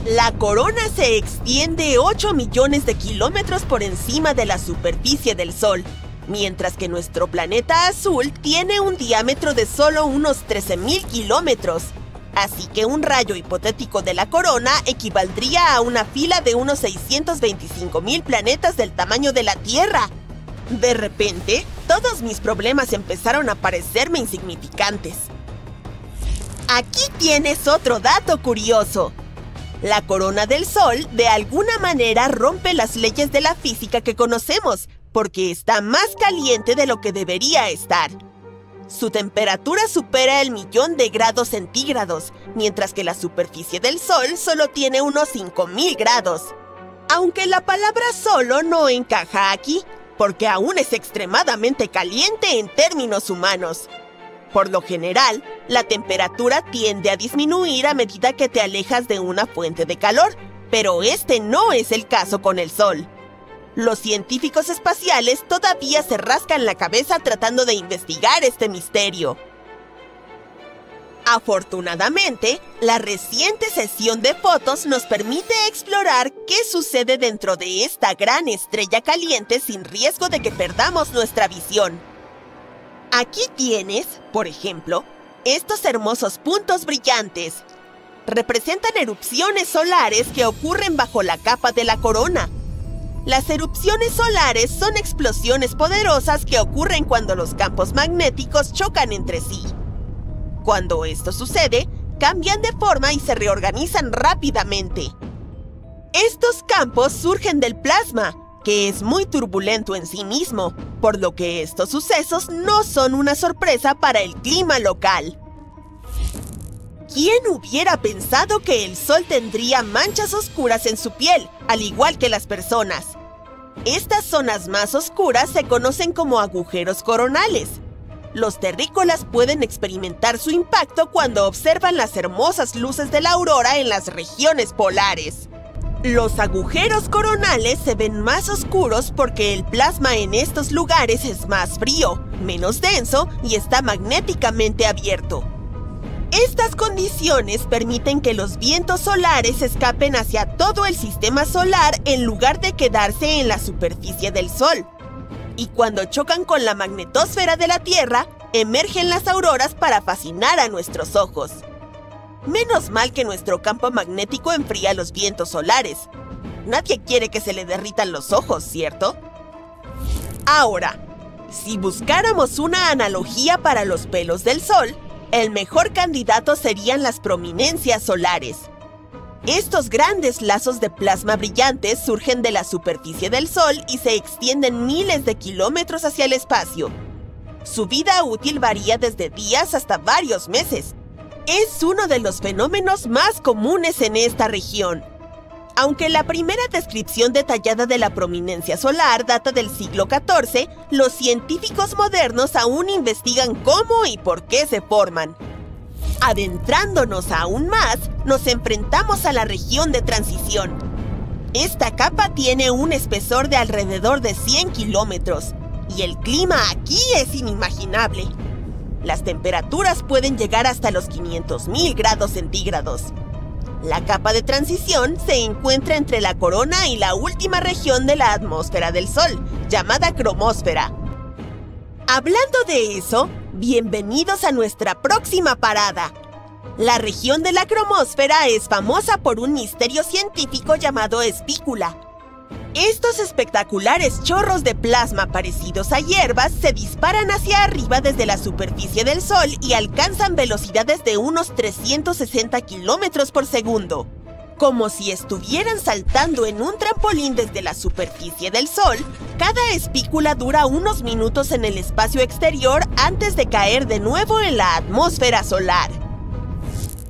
Speaker 4: La corona se extiende 8 millones de kilómetros por encima de la superficie del Sol, mientras que nuestro planeta azul tiene un diámetro de solo unos 13.000 kilómetros. Así que un rayo hipotético de la corona equivaldría a una fila de unos 625.000 planetas del tamaño de la Tierra. De repente, todos mis problemas empezaron a parecerme insignificantes. Aquí tienes otro dato curioso. La corona del Sol de alguna manera rompe las leyes de la física que conocemos, porque está más caliente de lo que debería estar. Su temperatura supera el 1.000.000 de grados centígrados, mientras que la superficie del Sol solo tiene unos 5.000 grados. Aunque la palabra solo no encaja aquí, porque aún es extremadamente caliente en términos humanos. Por lo general, la temperatura tiende a disminuir a medida que te alejas de una fuente de calor, pero este no es el caso con el Sol. Los científicos espaciales todavía se rascan la cabeza tratando de investigar este misterio. Afortunadamente, la reciente sesión de fotos nos permite explorar qué sucede dentro de esta gran estrella caliente sin riesgo de que perdamos nuestra visión. Aquí tienes, por ejemplo, estos hermosos puntos brillantes. representan erupciones solares que ocurren bajo la capa de la corona. Las erupciones solares son explosiones poderosas que ocurren cuando los campos magnéticos chocan entre sí. Cuando esto sucede, cambian de forma y se reorganizan rápidamente. Estos campos surgen del plasma, que es muy turbulento en sí mismo, por lo que estos sucesos no son una sorpresa para el clima local. ¿Quién hubiera pensado que el Sol tendría manchas oscuras en su piel, al igual que las personas? Estas zonas más oscuras se conocen como agujeros coronales. Los terrícolas pueden experimentar su impacto cuando observan las hermosas luces de la aurora en las regiones polares. Los agujeros coronales se ven más oscuros porque el plasma en estos lugares es más frío, menos denso y está magnéticamente abierto. Estas condiciones permiten que los vientos solares escapen hacia todo el sistema solar en lugar de quedarse en la superficie del Sol. Y cuando chocan con la magnetosfera de la Tierra, emergen las auroras para fascinar a nuestros ojos. Menos mal que nuestro campo magnético enfría los vientos solares. Nadie quiere que se le derritan los ojos, ¿cierto? Ahora, si buscáramos una analogía para los pelos del Sol, el mejor candidato serían las prominencias solares. Estos grandes lazos de plasma brillantes surgen de la superficie del Sol y se extienden miles de kilómetros hacia el espacio. Su vida útil varía desde días hasta varios meses. Es uno de los fenómenos más comunes en esta región. Aunque la primera descripción detallada de la prominencia solar data del siglo XIV, los científicos modernos aún investigan cómo y por qué se forman. Adentrándonos aún más, nos enfrentamos a la región de transición. Esta capa tiene un espesor de alrededor de 100 kilómetros, y el clima aquí es inimaginable. Las temperaturas pueden llegar hasta los 500.000 grados centígrados. La capa de transición se encuentra entre la corona y la última región de la atmósfera del Sol, llamada cromósfera. Hablando de eso, bienvenidos a nuestra próxima parada. La región de la cromósfera es famosa por un misterio científico llamado espícula. Estos espectaculares chorros de plasma parecidos a hierbas se disparan hacia arriba desde la superficie del Sol y alcanzan velocidades de unos 360 kilómetros por segundo. Como si estuvieran saltando en un trampolín desde la superficie del Sol, cada espícula dura unos minutos en el espacio exterior antes de caer de nuevo en la atmósfera solar.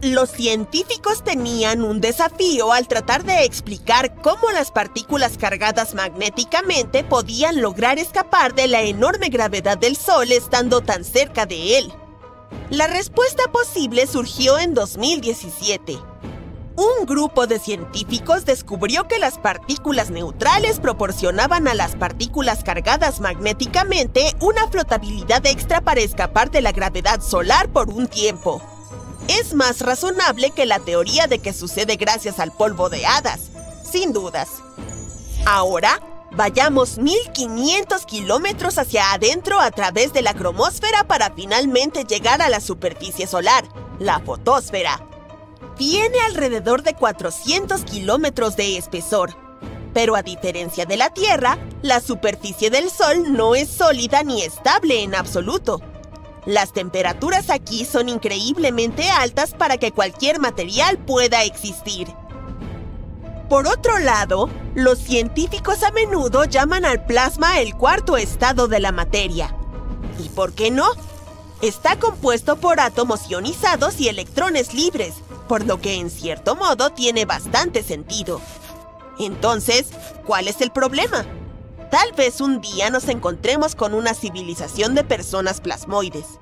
Speaker 4: Los científicos tenían un desafío al tratar de explicar cómo las partículas cargadas magnéticamente podían lograr escapar de la enorme gravedad del Sol estando tan cerca de él. La respuesta posible surgió en 2017. Un grupo de científicos descubrió que las partículas neutrales proporcionaban a las partículas cargadas magnéticamente una flotabilidad extra para escapar de la gravedad solar por un tiempo. Es más razonable que la teoría de que sucede gracias al polvo de hadas, sin dudas. Ahora, vayamos 1500 kilómetros hacia adentro a través de la cromósfera para finalmente llegar a la superficie solar, la fotosfera. Tiene alrededor de 400 kilómetros de espesor, pero a diferencia de la Tierra, la superficie del Sol no es sólida ni estable en absoluto. Las temperaturas aquí son increíblemente altas para que cualquier material pueda existir. Por otro lado, los científicos a menudo llaman al plasma el cuarto estado de la materia. ¿Y por qué no? Está compuesto por átomos ionizados y electrones libres, por lo que en cierto modo tiene bastante sentido. Entonces, ¿cuál es el problema? Tal vez un día nos encontremos con una civilización de personas plasmoides.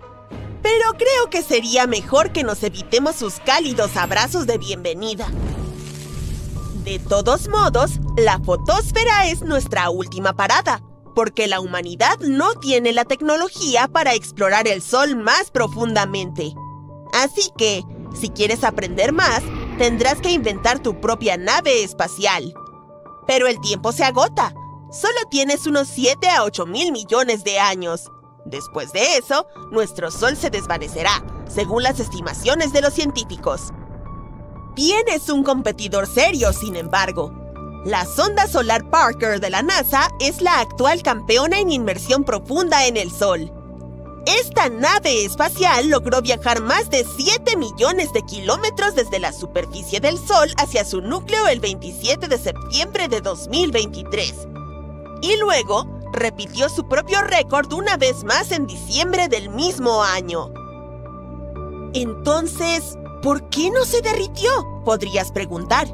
Speaker 4: Pero creo que sería mejor que nos evitemos sus cálidos abrazos de bienvenida. De todos modos, la fotosfera es nuestra última parada, porque la humanidad no tiene la tecnología para explorar el Sol más profundamente. Así que, si quieres aprender más, tendrás que inventar tu propia nave espacial. Pero el tiempo se agota. Solo tienes unos 7 a 8 mil millones de años. Después de eso, nuestro Sol se desvanecerá, según las estimaciones de los científicos. también es un competidor serio, sin embargo. La sonda solar Parker de la NASA es la actual campeona en inmersión profunda en el Sol. Esta nave espacial logró viajar más de 7 millones de kilómetros desde la superficie del Sol hacia su núcleo el 27 de septiembre de 2023. Y luego repitió su propio récord una vez más en diciembre del mismo año. Entonces, ¿por qué no se derritió?, podrías preguntar.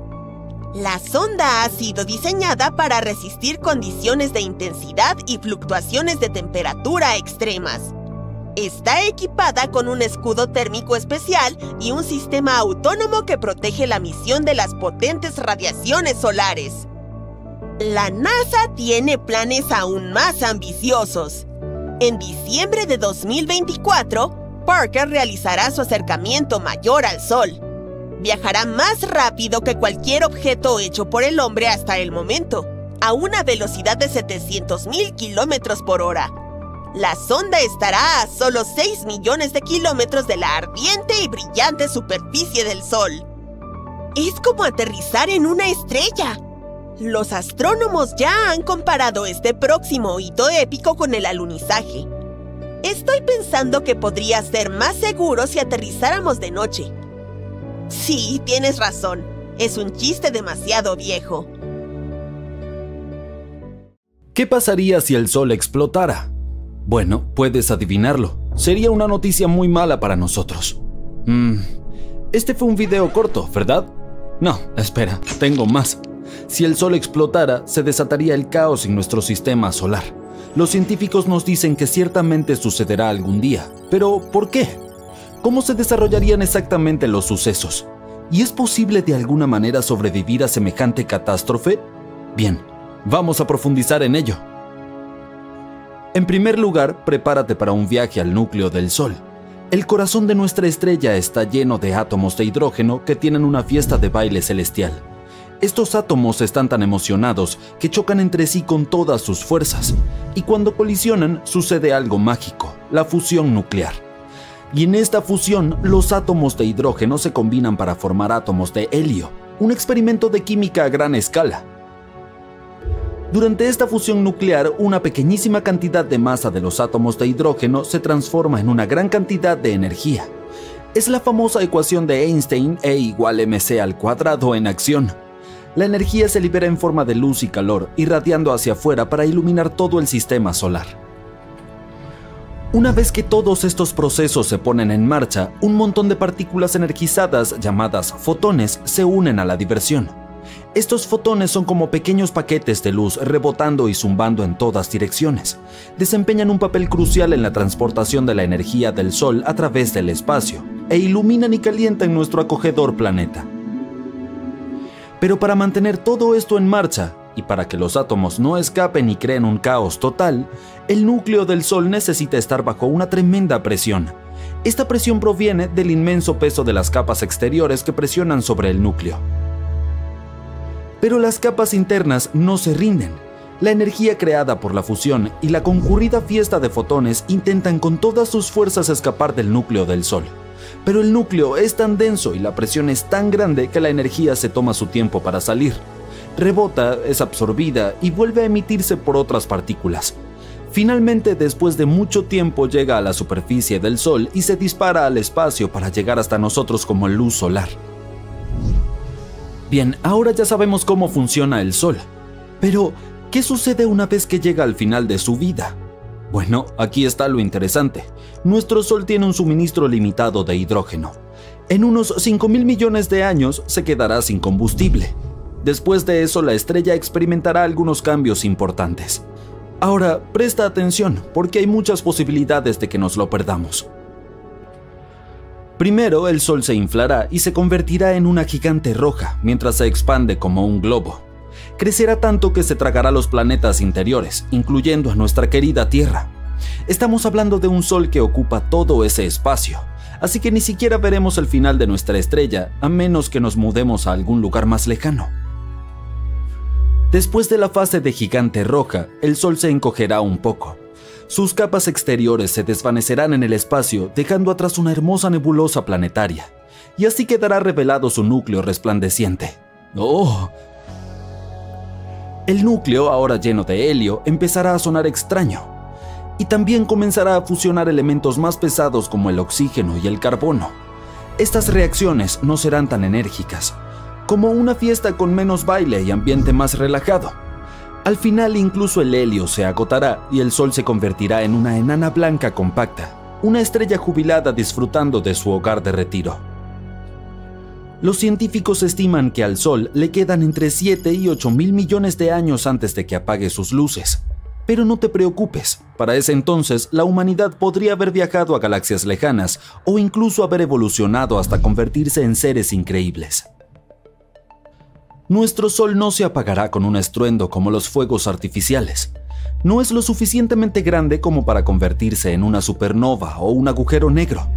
Speaker 4: La sonda ha sido diseñada para resistir condiciones de intensidad y fluctuaciones de temperatura extremas. Está equipada con un escudo térmico especial y un sistema autónomo que protege la misión de las potentes radiaciones solares. La NASA tiene planes aún más ambiciosos. En diciembre de 2024, Parker realizará su acercamiento mayor al Sol. Viajará más rápido que cualquier objeto hecho por el hombre hasta el momento, a una velocidad de 700,000 kilómetros por hora. La sonda estará a solo 6 millones de kilómetros de la ardiente y brillante superficie del Sol. Es como aterrizar en una estrella. Los astrónomos ya han comparado este próximo hito épico con el alunizaje. Estoy pensando que podría ser más seguro si aterrizáramos de noche. Sí, tienes razón. Es un chiste demasiado viejo.
Speaker 1: ¿Qué pasaría si el Sol explotara? Bueno, puedes adivinarlo. Sería una noticia muy mala para nosotros. Este fue un video corto, ¿verdad? No, espera, tengo más. Si el Sol explotara, se desataría el caos en nuestro sistema solar. Los científicos nos dicen que ciertamente sucederá algún día. ¿Pero por qué? ¿Cómo se desarrollarían exactamente los sucesos? ¿Y es posible de alguna manera sobrevivir a semejante catástrofe? Bien, vamos a profundizar en ello. En primer lugar, prepárate para un viaje al núcleo del Sol. El corazón de nuestra estrella está lleno de átomos de hidrógeno que tienen una fiesta de baile celestial. Estos átomos están tan emocionados que chocan entre sí con todas sus fuerzas, y cuando colisionan sucede algo mágico, la fusión nuclear. Y en esta fusión, los átomos de hidrógeno se combinan para formar átomos de helio, un experimento de química a gran escala. Durante esta fusión nuclear, una pequeñísima cantidad de masa de los átomos de hidrógeno se transforma en una gran cantidad de energía. Es la famosa ecuación de Einstein, E igual mc² en acción. La energía se libera en forma de luz y calor, irradiando hacia afuera para iluminar todo el sistema solar. Una vez que todos estos procesos se ponen en marcha, un montón de partículas energizadas llamadas fotones se unen a la diversión. Estos fotones son como pequeños paquetes de luz rebotando y zumbando en todas direcciones. Desempeñan un papel crucial en la transportación de la energía del Sol a través del espacio, e iluminan y calientan nuestro acogedor planeta. Pero para mantener todo esto en marcha, y para que los átomos no escapen y creen un caos total, el núcleo del Sol necesita estar bajo una tremenda presión. Esta presión proviene del inmenso peso de las capas exteriores que presionan sobre el núcleo. Pero las capas internas no se rinden. La energía creada por la fusión y la concurrida fiesta de fotones intentan con todas sus fuerzas escapar del núcleo del Sol. Pero el núcleo es tan denso y la presión es tan grande que la energía se toma su tiempo para salir. Rebota, es absorbida y vuelve a emitirse por otras partículas. Finalmente, después de mucho tiempo, llega a la superficie del Sol y se dispara al espacio para llegar hasta nosotros como luz solar. Bien, ahora ya sabemos cómo funciona el Sol. Pero, ¿qué sucede una vez que llega al final de su vida? Bueno, aquí está lo interesante. Nuestro Sol tiene un suministro limitado de hidrógeno. En unos 5.000 millones de años se quedará sin combustible. Después de eso, la estrella experimentará algunos cambios importantes. Ahora, presta atención, porque hay muchas posibilidades de que nos lo perdamos. Primero, el Sol se inflará y se convertirá en una gigante roja mientras se expande como un globo. Crecerá tanto que se tragará los planetas interiores, incluyendo a nuestra querida Tierra. Estamos hablando de un Sol que ocupa todo ese espacio, así que ni siquiera veremos el final de nuestra estrella, a menos que nos mudemos a algún lugar más lejano. Después de la fase de gigante roja, el Sol se encogerá un poco. Sus capas exteriores se desvanecerán en el espacio, dejando atrás una hermosa nebulosa planetaria, y así quedará revelado su núcleo resplandeciente. ¡Oh! El núcleo, ahora lleno de helio, empezará a sonar extraño, y también comenzará a fusionar elementos más pesados como el oxígeno y el carbono. Estas reacciones no serán tan enérgicas, como una fiesta con menos baile y ambiente más relajado. Al final incluso el helio se agotará y el Sol se convertirá en una enana blanca compacta, una estrella jubilada disfrutando de su hogar de retiro. Los científicos estiman que al Sol le quedan entre 7 y 8 mil millones de años antes de que apague sus luces. Pero no te preocupes, para ese entonces la humanidad podría haber viajado a galaxias lejanas o incluso haber evolucionado hasta convertirse en seres increíbles. Nuestro Sol no se apagará con un estruendo como los fuegos artificiales. No es lo suficientemente grande como para convertirse en una supernova o un agujero negro.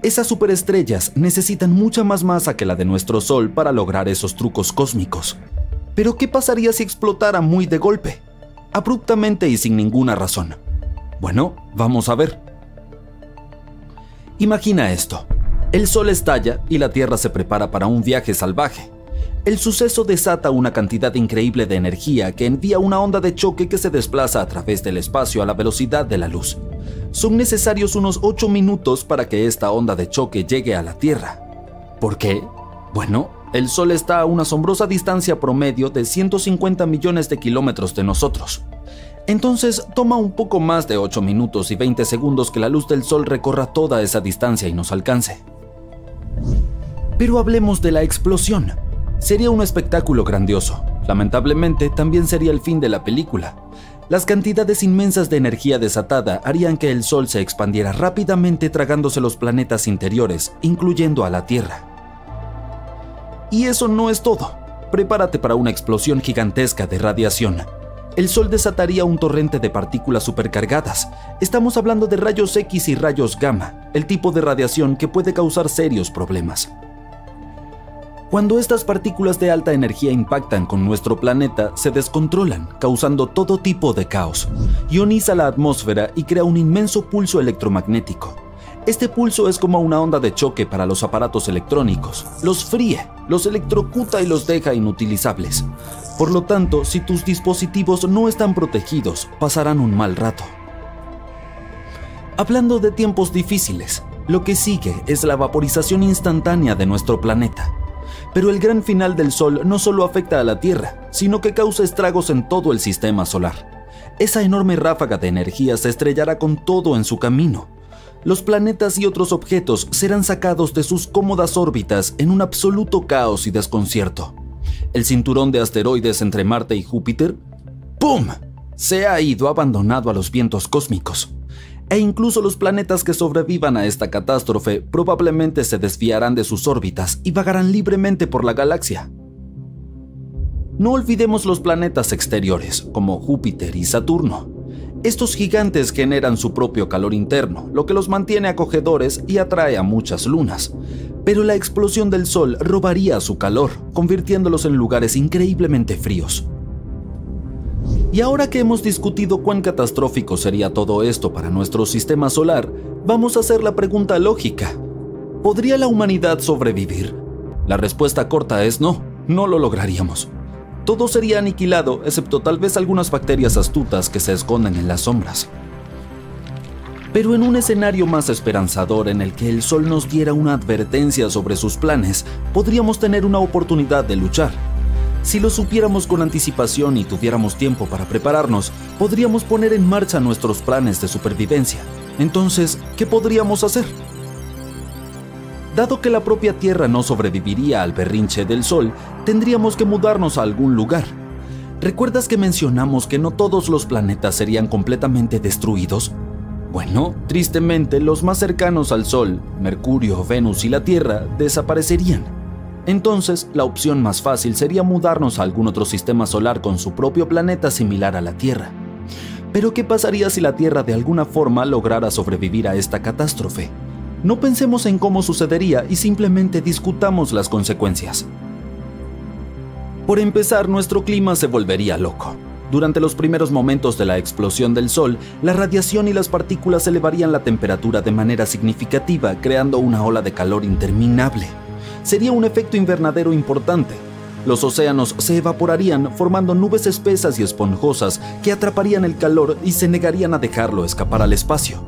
Speaker 1: Esas superestrellas necesitan mucha más masa que la de nuestro Sol para lograr esos trucos cósmicos. Pero ¿qué pasaría si explotara muy de golpe? Abruptamente y sin ninguna razón. Bueno, vamos a ver. Imagina esto. El Sol estalla y la Tierra se prepara para un viaje salvaje. El suceso desata una cantidad increíble de energía que envía una onda de choque que se desplaza a través del espacio a la velocidad de la luz. Son necesarios unos 8 minutos para que esta onda de choque llegue a la Tierra. ¿Por qué? Bueno, el Sol está a una asombrosa distancia promedio de 150 millones de kilómetros de nosotros. Entonces toma un poco más de 8 minutos y 20 segundos que la luz del Sol recorra toda esa distancia y nos alcance. Pero hablemos de la explosión. Sería un espectáculo grandioso. Lamentablemente, también sería el fin de la película. Las cantidades inmensas de energía desatada harían que el Sol se expandiera rápidamente tragándose los planetas interiores, incluyendo a la Tierra. Y eso no es todo. Prepárate para una explosión gigantesca de radiación. El Sol desataría un torrente de partículas supercargadas. Estamos hablando de rayos X y rayos gamma, el tipo de radiación que puede causar serios problemas. Cuando estas partículas de alta energía impactan con nuestro planeta, se descontrolan, causando todo tipo de caos. Ioniza la atmósfera y crea un inmenso pulso electromagnético. Este pulso es como una onda de choque para los aparatos electrónicos. Los fríe, los electrocuta y los deja inutilizables. Por lo tanto, si tus dispositivos no están protegidos, pasarán un mal rato. Hablando de tiempos difíciles, lo que sigue es la vaporización instantánea de nuestro planeta. Pero el gran final del Sol no solo afecta a la Tierra, sino que causa estragos en todo el sistema solar. Esa enorme ráfaga de energía se estrellará con todo en su camino. Los planetas y otros objetos serán sacados de sus cómodas órbitas en un absoluto caos y desconcierto. El cinturón de asteroides entre Marte y Júpiter, ¡pum!, se ha ido abandonado a los vientos cósmicos. E incluso los planetas que sobrevivan a esta catástrofe probablemente se desviarán de sus órbitas y vagarán libremente por la galaxia. No olvidemos los planetas exteriores, como Júpiter y Saturno. Estos gigantes generan su propio calor interno, lo que los mantiene acogedores y atrae a muchas lunas. Pero la explosión del Sol robaría su calor, convirtiéndolos en lugares increíblemente fríos. Y ahora que hemos discutido cuán catastrófico sería todo esto para nuestro sistema solar, vamos a hacer la pregunta lógica. ¿Podría la humanidad sobrevivir? La respuesta corta es no, no lo lograríamos. Todo sería aniquilado, excepto tal vez algunas bacterias astutas que se esconden en las sombras. Pero en un escenario más esperanzador en el que el Sol nos diera una advertencia sobre sus planes, podríamos tener una oportunidad de luchar. Si lo supiéramos con anticipación y tuviéramos tiempo para prepararnos, podríamos poner en marcha nuestros planes de supervivencia. Entonces, ¿qué podríamos hacer? Dado que la propia Tierra no sobreviviría al berrinche del Sol, tendríamos que mudarnos a algún lugar. ¿Recuerdas que mencionamos que no todos los planetas serían completamente destruidos? Bueno, tristemente, los más cercanos al Sol, Mercurio, Venus y la Tierra, desaparecerían. Entonces, la opción más fácil sería mudarnos a algún otro sistema solar con su propio planeta similar a la Tierra. Pero ¿qué pasaría si la Tierra de alguna forma lograra sobrevivir a esta catástrofe? No pensemos en cómo sucedería y simplemente discutamos las consecuencias. Por empezar, nuestro clima se volvería loco. Durante los primeros momentos de la explosión del Sol, la radiación y las partículas elevarían la temperatura de manera significativa, creando una ola de calor interminable. Sería un efecto invernadero importante. Los océanos se evaporarían, formando nubes espesas y esponjosas que atraparían el calor y se negarían a dejarlo escapar al espacio.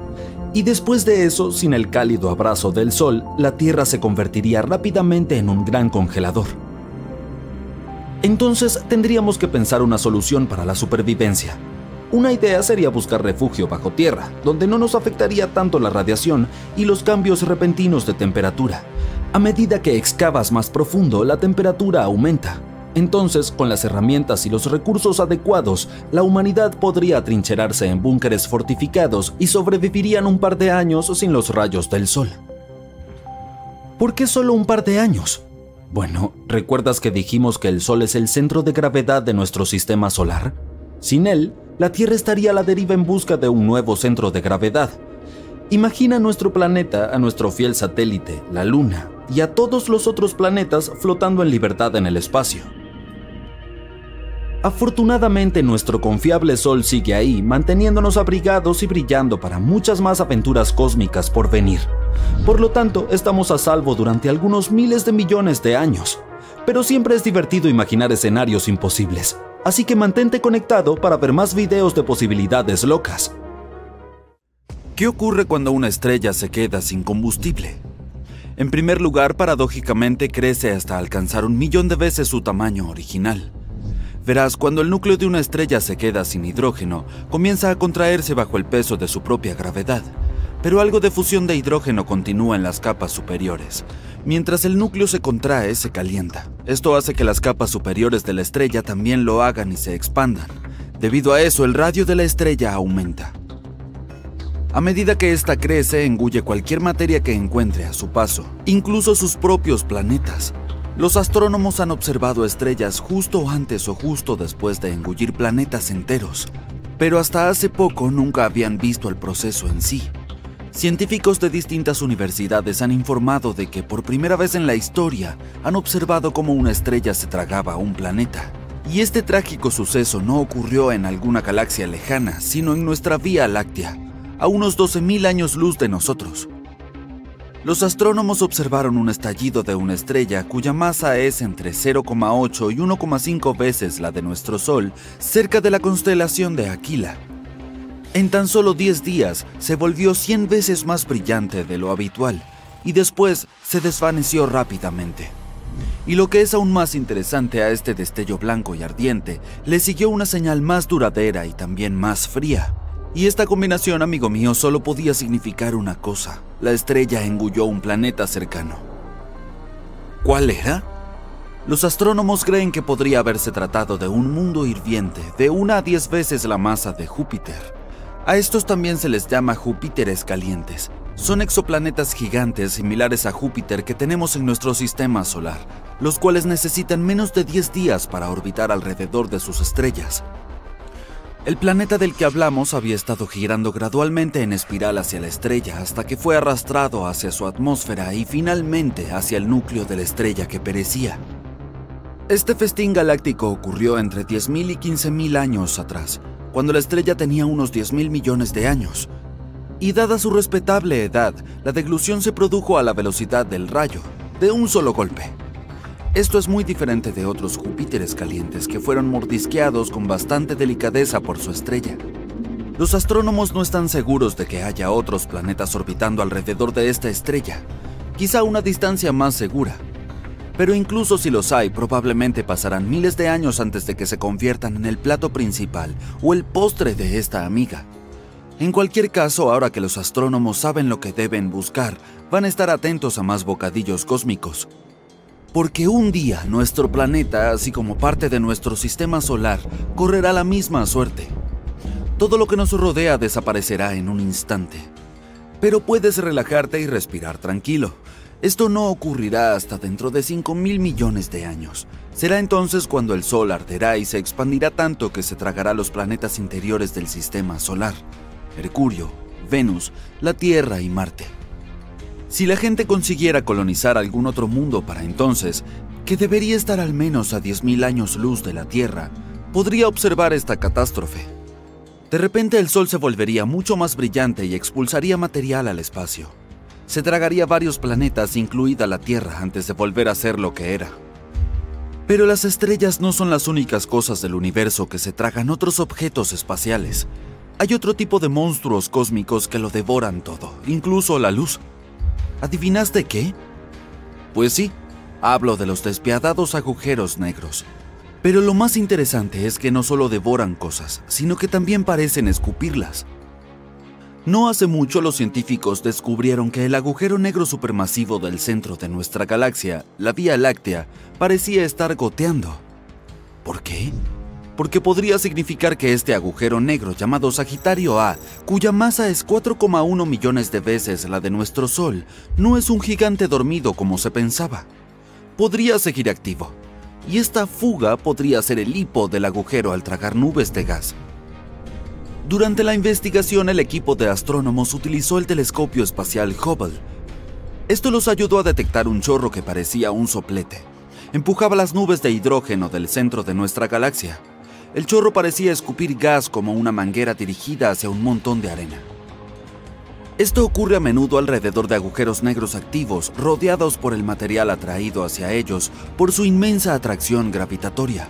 Speaker 1: Y después de eso, sin el cálido abrazo del Sol, la Tierra se convertiría rápidamente en un gran congelador. Entonces tendríamos que pensar una solución para la supervivencia. Una idea sería buscar refugio bajo tierra, donde no nos afectaría tanto la radiación y los cambios repentinos de temperatura. A medida que excavas más profundo, la temperatura aumenta. Entonces, con las herramientas y los recursos adecuados, la humanidad podría atrincherarse en búnkeres fortificados y sobrevivirían un par de años sin los rayos del Sol. ¿Por qué solo un par de años? Bueno, ¿recuerdas que dijimos que el Sol es el centro de gravedad de nuestro sistema solar? Sin él, la Tierra estaría a la deriva en busca de un nuevo centro de gravedad. Imagina nuestro planeta, a nuestro fiel satélite, la Luna, y a todos los otros planetas flotando en libertad en el espacio. Afortunadamente, nuestro confiable Sol sigue ahí, manteniéndonos abrigados y brillando para muchas más aventuras cósmicas por venir. Por lo tanto, estamos a salvo durante algunos miles de millones de años. Pero siempre es divertido imaginar escenarios imposibles. Así que mantente conectado para ver más videos de posibilidades locas. ¿Qué ocurre cuando una estrella se queda sin combustible? En primer lugar, paradójicamente crece hasta alcanzar 1.000.000 de veces su tamaño original. Verás, cuando el núcleo de una estrella se queda sin hidrógeno, comienza a contraerse bajo el peso de su propia gravedad. Pero algo de fusión de hidrógeno continúa en las capas superiores. Mientras el núcleo se contrae, se calienta. Esto hace que las capas superiores de la estrella también lo hagan y se expandan. Debido a eso, el radio de la estrella aumenta. A medida que ésta crece, engulle cualquier materia que encuentre a su paso, incluso sus propios planetas. Los astrónomos han observado estrellas justo antes o justo después de engullir planetas enteros, pero hasta hace poco nunca habían visto el proceso en sí. Científicos de distintas universidades han informado de que por primera vez en la historia han observado cómo una estrella se tragaba a un planeta. Y este trágico suceso no ocurrió en alguna galaxia lejana, sino en nuestra Vía Láctea, a unos 12.000 años luz de nosotros. Los astrónomos observaron un estallido de una estrella cuya masa es entre 0,8 y 1,5 veces la de nuestro Sol, cerca de la constelación de Aquila. En tan solo 10 días se volvió 100 veces más brillante de lo habitual y después se desvaneció rápidamente. Y lo que es aún más interesante, a este destello blanco y ardiente le siguió una señal más duradera y también más fría. Y esta combinación, amigo mío, solo podía significar una cosa: la estrella engulló un planeta cercano. ¿Cuál era? Los astrónomos creen que podría haberse tratado de un mundo hirviente de 1 a 10 veces la masa de Júpiter. A estos también se les llama Júpiteres calientes. Son exoplanetas gigantes similares a Júpiter que tenemos en nuestro sistema solar, los cuales necesitan menos de 10 días para orbitar alrededor de sus estrellas. El planeta del que hablamos había estado girando gradualmente en espiral hacia la estrella hasta que fue arrastrado hacia su atmósfera y finalmente hacia el núcleo de la estrella que perecía. Este festín galáctico ocurrió entre 10.000 y 15.000 años atrás, cuando la estrella tenía unos 10.000 millones de años. Y dada su respetable edad, la deglución se produjo a la velocidad del rayo, de un solo golpe. Esto es muy diferente de otros Júpiteres calientes que fueron mordisqueados con bastante delicadeza por su estrella. Los astrónomos no están seguros de que haya otros planetas orbitando alrededor de esta estrella, quizá a una distancia más segura. Pero incluso si los hay, probablemente pasarán miles de años antes de que se conviertan en el plato principal o el postre de esta amiga. En cualquier caso, ahora que los astrónomos saben lo que deben buscar, van a estar atentos a más bocadillos cósmicos. Porque un día nuestro planeta, así como parte de nuestro sistema solar, correrá la misma suerte. Todo lo que nos rodea desaparecerá en un instante. Pero puedes relajarte y respirar tranquilo. Esto no ocurrirá hasta dentro de 5.000 millones de años. Será entonces cuando el Sol arderá y se expandirá tanto que se tragará los planetas interiores del sistema solar: Mercurio, Venus, la Tierra y Marte. Si la gente consiguiera colonizar algún otro mundo para entonces, que debería estar al menos a 10.000 años luz de la Tierra, podría observar esta catástrofe. De repente el Sol se volvería mucho más brillante y expulsaría material al espacio. Se tragaría varios planetas, incluida la Tierra, antes de volver a ser lo que era. Pero las estrellas no son las únicas cosas del universo que se tragan otros objetos espaciales. Hay otro tipo de monstruos cósmicos que lo devoran todo, incluso la luz. ¿Adivinaste qué? Pues sí, hablo de los despiadados agujeros negros. Pero lo más interesante es que no solo devoran cosas, sino que también parecen escupirlas. No hace mucho los científicos descubrieron que el agujero negro supermasivo del centro de nuestra galaxia, la Vía Láctea, parecía estar goteando. ¿Por qué? Porque podría significar que este agujero negro llamado Sagitario A, cuya masa es 4,1 millones de veces la de nuestro Sol, no es un gigante dormido como se pensaba. Podría seguir activo. Y esta fuga podría ser el hipo del agujero al tragar nubes de gas. Durante la investigación, el equipo de astrónomos utilizó el telescopio espacial Hubble. Esto los ayudó a detectar un chorro que parecía un soplete. Empujaba las nubes de hidrógeno del centro de nuestra galaxia. El chorro parecía escupir gas como una manguera dirigida hacia un montón de arena. Esto ocurre a menudo alrededor de agujeros negros activos, rodeados por el material atraído hacia ellos por su inmensa atracción gravitatoria.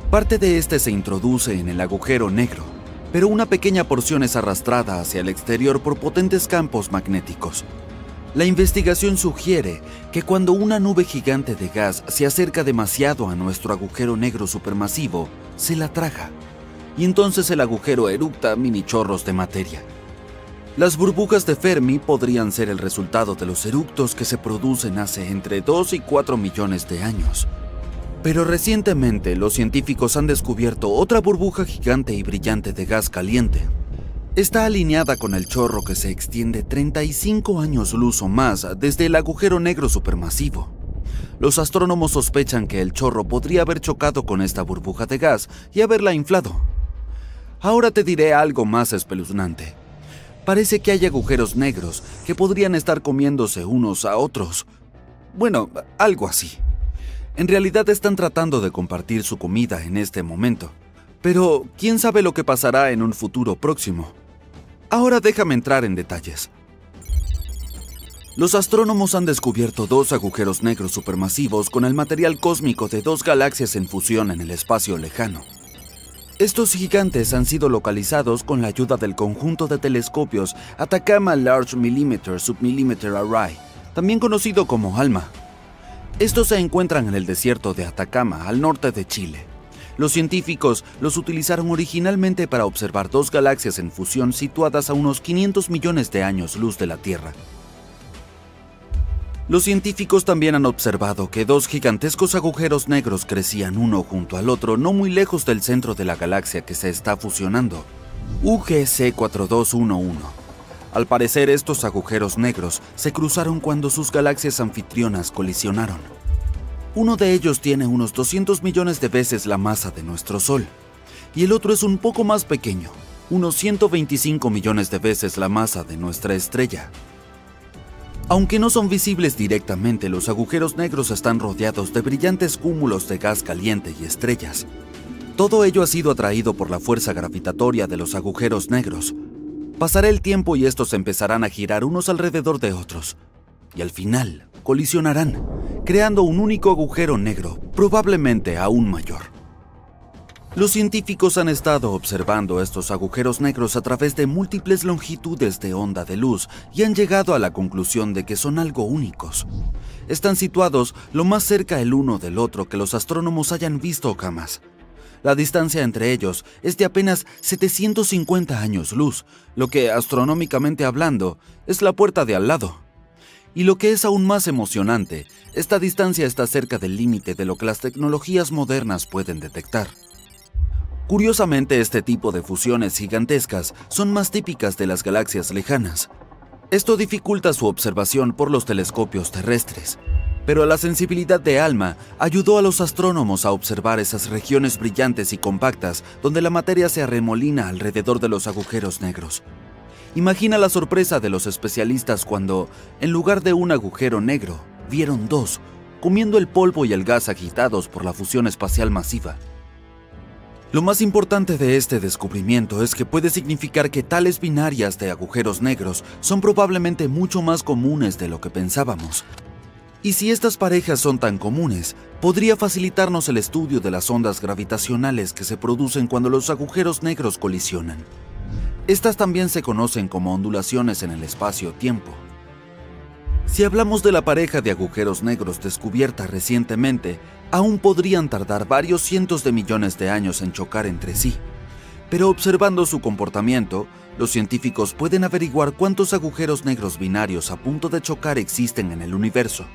Speaker 1: Parte de este se introduce en el agujero negro, pero una pequeña porción es arrastrada hacia el exterior por potentes campos magnéticos. La investigación sugiere que cuando una nube gigante de gas se acerca demasiado a nuestro agujero negro supermasivo, se la traga, y entonces el agujero eructa mini chorros de materia. Las burbujas de Fermi podrían ser el resultado de los eructos que se producen hace entre 2 y 4 millones de años. Pero recientemente los científicos han descubierto otra burbuja gigante y brillante de gas caliente. Está alineada con el chorro que se extiende 35 años luz o más desde el agujero negro supermasivo. Los astrónomos sospechan que el chorro podría haber chocado con esta burbuja de gas y haberla inflado. Ahora te diré algo más espeluznante. Parece que hay agujeros negros que podrían estar comiéndose unos a otros. Bueno, algo así. En realidad están tratando de compartir su comida en este momento. Pero, ¿quién sabe lo que pasará en un futuro próximo? Ahora déjame entrar en detalles. Los astrónomos han descubierto 2 agujeros negros supermasivos con el material cósmico de 2 galaxias en fusión en el espacio lejano. Estos gigantes han sido localizados con la ayuda del conjunto de telescopios Atacama Large Millimeter Submillimeter Array, también conocido como ALMA. Estos se encuentran en el desierto de Atacama, al norte de Chile. Los científicos los utilizaron originalmente para observar 2 galaxias en fusión situadas a unos 500 millones de años luz de la Tierra. Los científicos también han observado que 2 gigantescos agujeros negros crecían uno junto al otro no muy lejos del centro de la galaxia que se está fusionando, UGC 4211. Al parecer, estos agujeros negros se cruzaron cuando sus galaxias anfitrionas colisionaron. Uno de ellos tiene unos 200 millones de veces la masa de nuestro Sol, y el otro es un poco más pequeño, unos 125 millones de veces la masa de nuestra estrella. Aunque no son visibles directamente, los agujeros negros están rodeados de brillantes cúmulos de gas caliente y estrellas. Todo ello ha sido atraído por la fuerza gravitatoria de los agujeros negros. Pasará el tiempo y estos empezarán a girar unos alrededor de otros, y al final colisionarán, creando un único agujero negro, probablemente aún mayor. Los científicos han estado observando estos agujeros negros a través de múltiples longitudes de onda de luz y han llegado a la conclusión de que son algo únicos. Están situados lo más cerca el uno del otro que los astrónomos hayan visto jamás. La distancia entre ellos es de apenas 750 años luz, lo que, astronómicamente hablando, es la puerta de al lado. Y lo que es aún más emocionante, esta distancia está cerca del límite de lo que las tecnologías modernas pueden detectar. Curiosamente, este tipo de fusiones gigantescas son más típicas de las galaxias lejanas. Esto dificulta su observación por los telescopios terrestres, pero la sensibilidad de ALMA ayudó a los astrónomos a observar esas regiones brillantes y compactas donde la materia se arremolina alrededor de los agujeros negros. Imagina la sorpresa de los especialistas cuando, en lugar de un agujero negro, vieron 2, comiendo el polvo y el gas agitados por la fusión espacial masiva. Lo más importante de este descubrimiento es que puede significar que tales binarias de agujeros negros son probablemente mucho más comunes de lo que pensábamos. Y si estas parejas son tan comunes, podría facilitarnos el estudio de las ondas gravitacionales que se producen cuando los agujeros negros colisionan. Estas también se conocen como ondulaciones en el espacio-tiempo. Si hablamos de la pareja de agujeros negros descubierta recientemente, aún podrían tardar varios cientos de millones de años en chocar entre sí. Pero observando su comportamiento, los científicos pueden averiguar cuántos agujeros negros binarios a punto de chocar existen en el universo.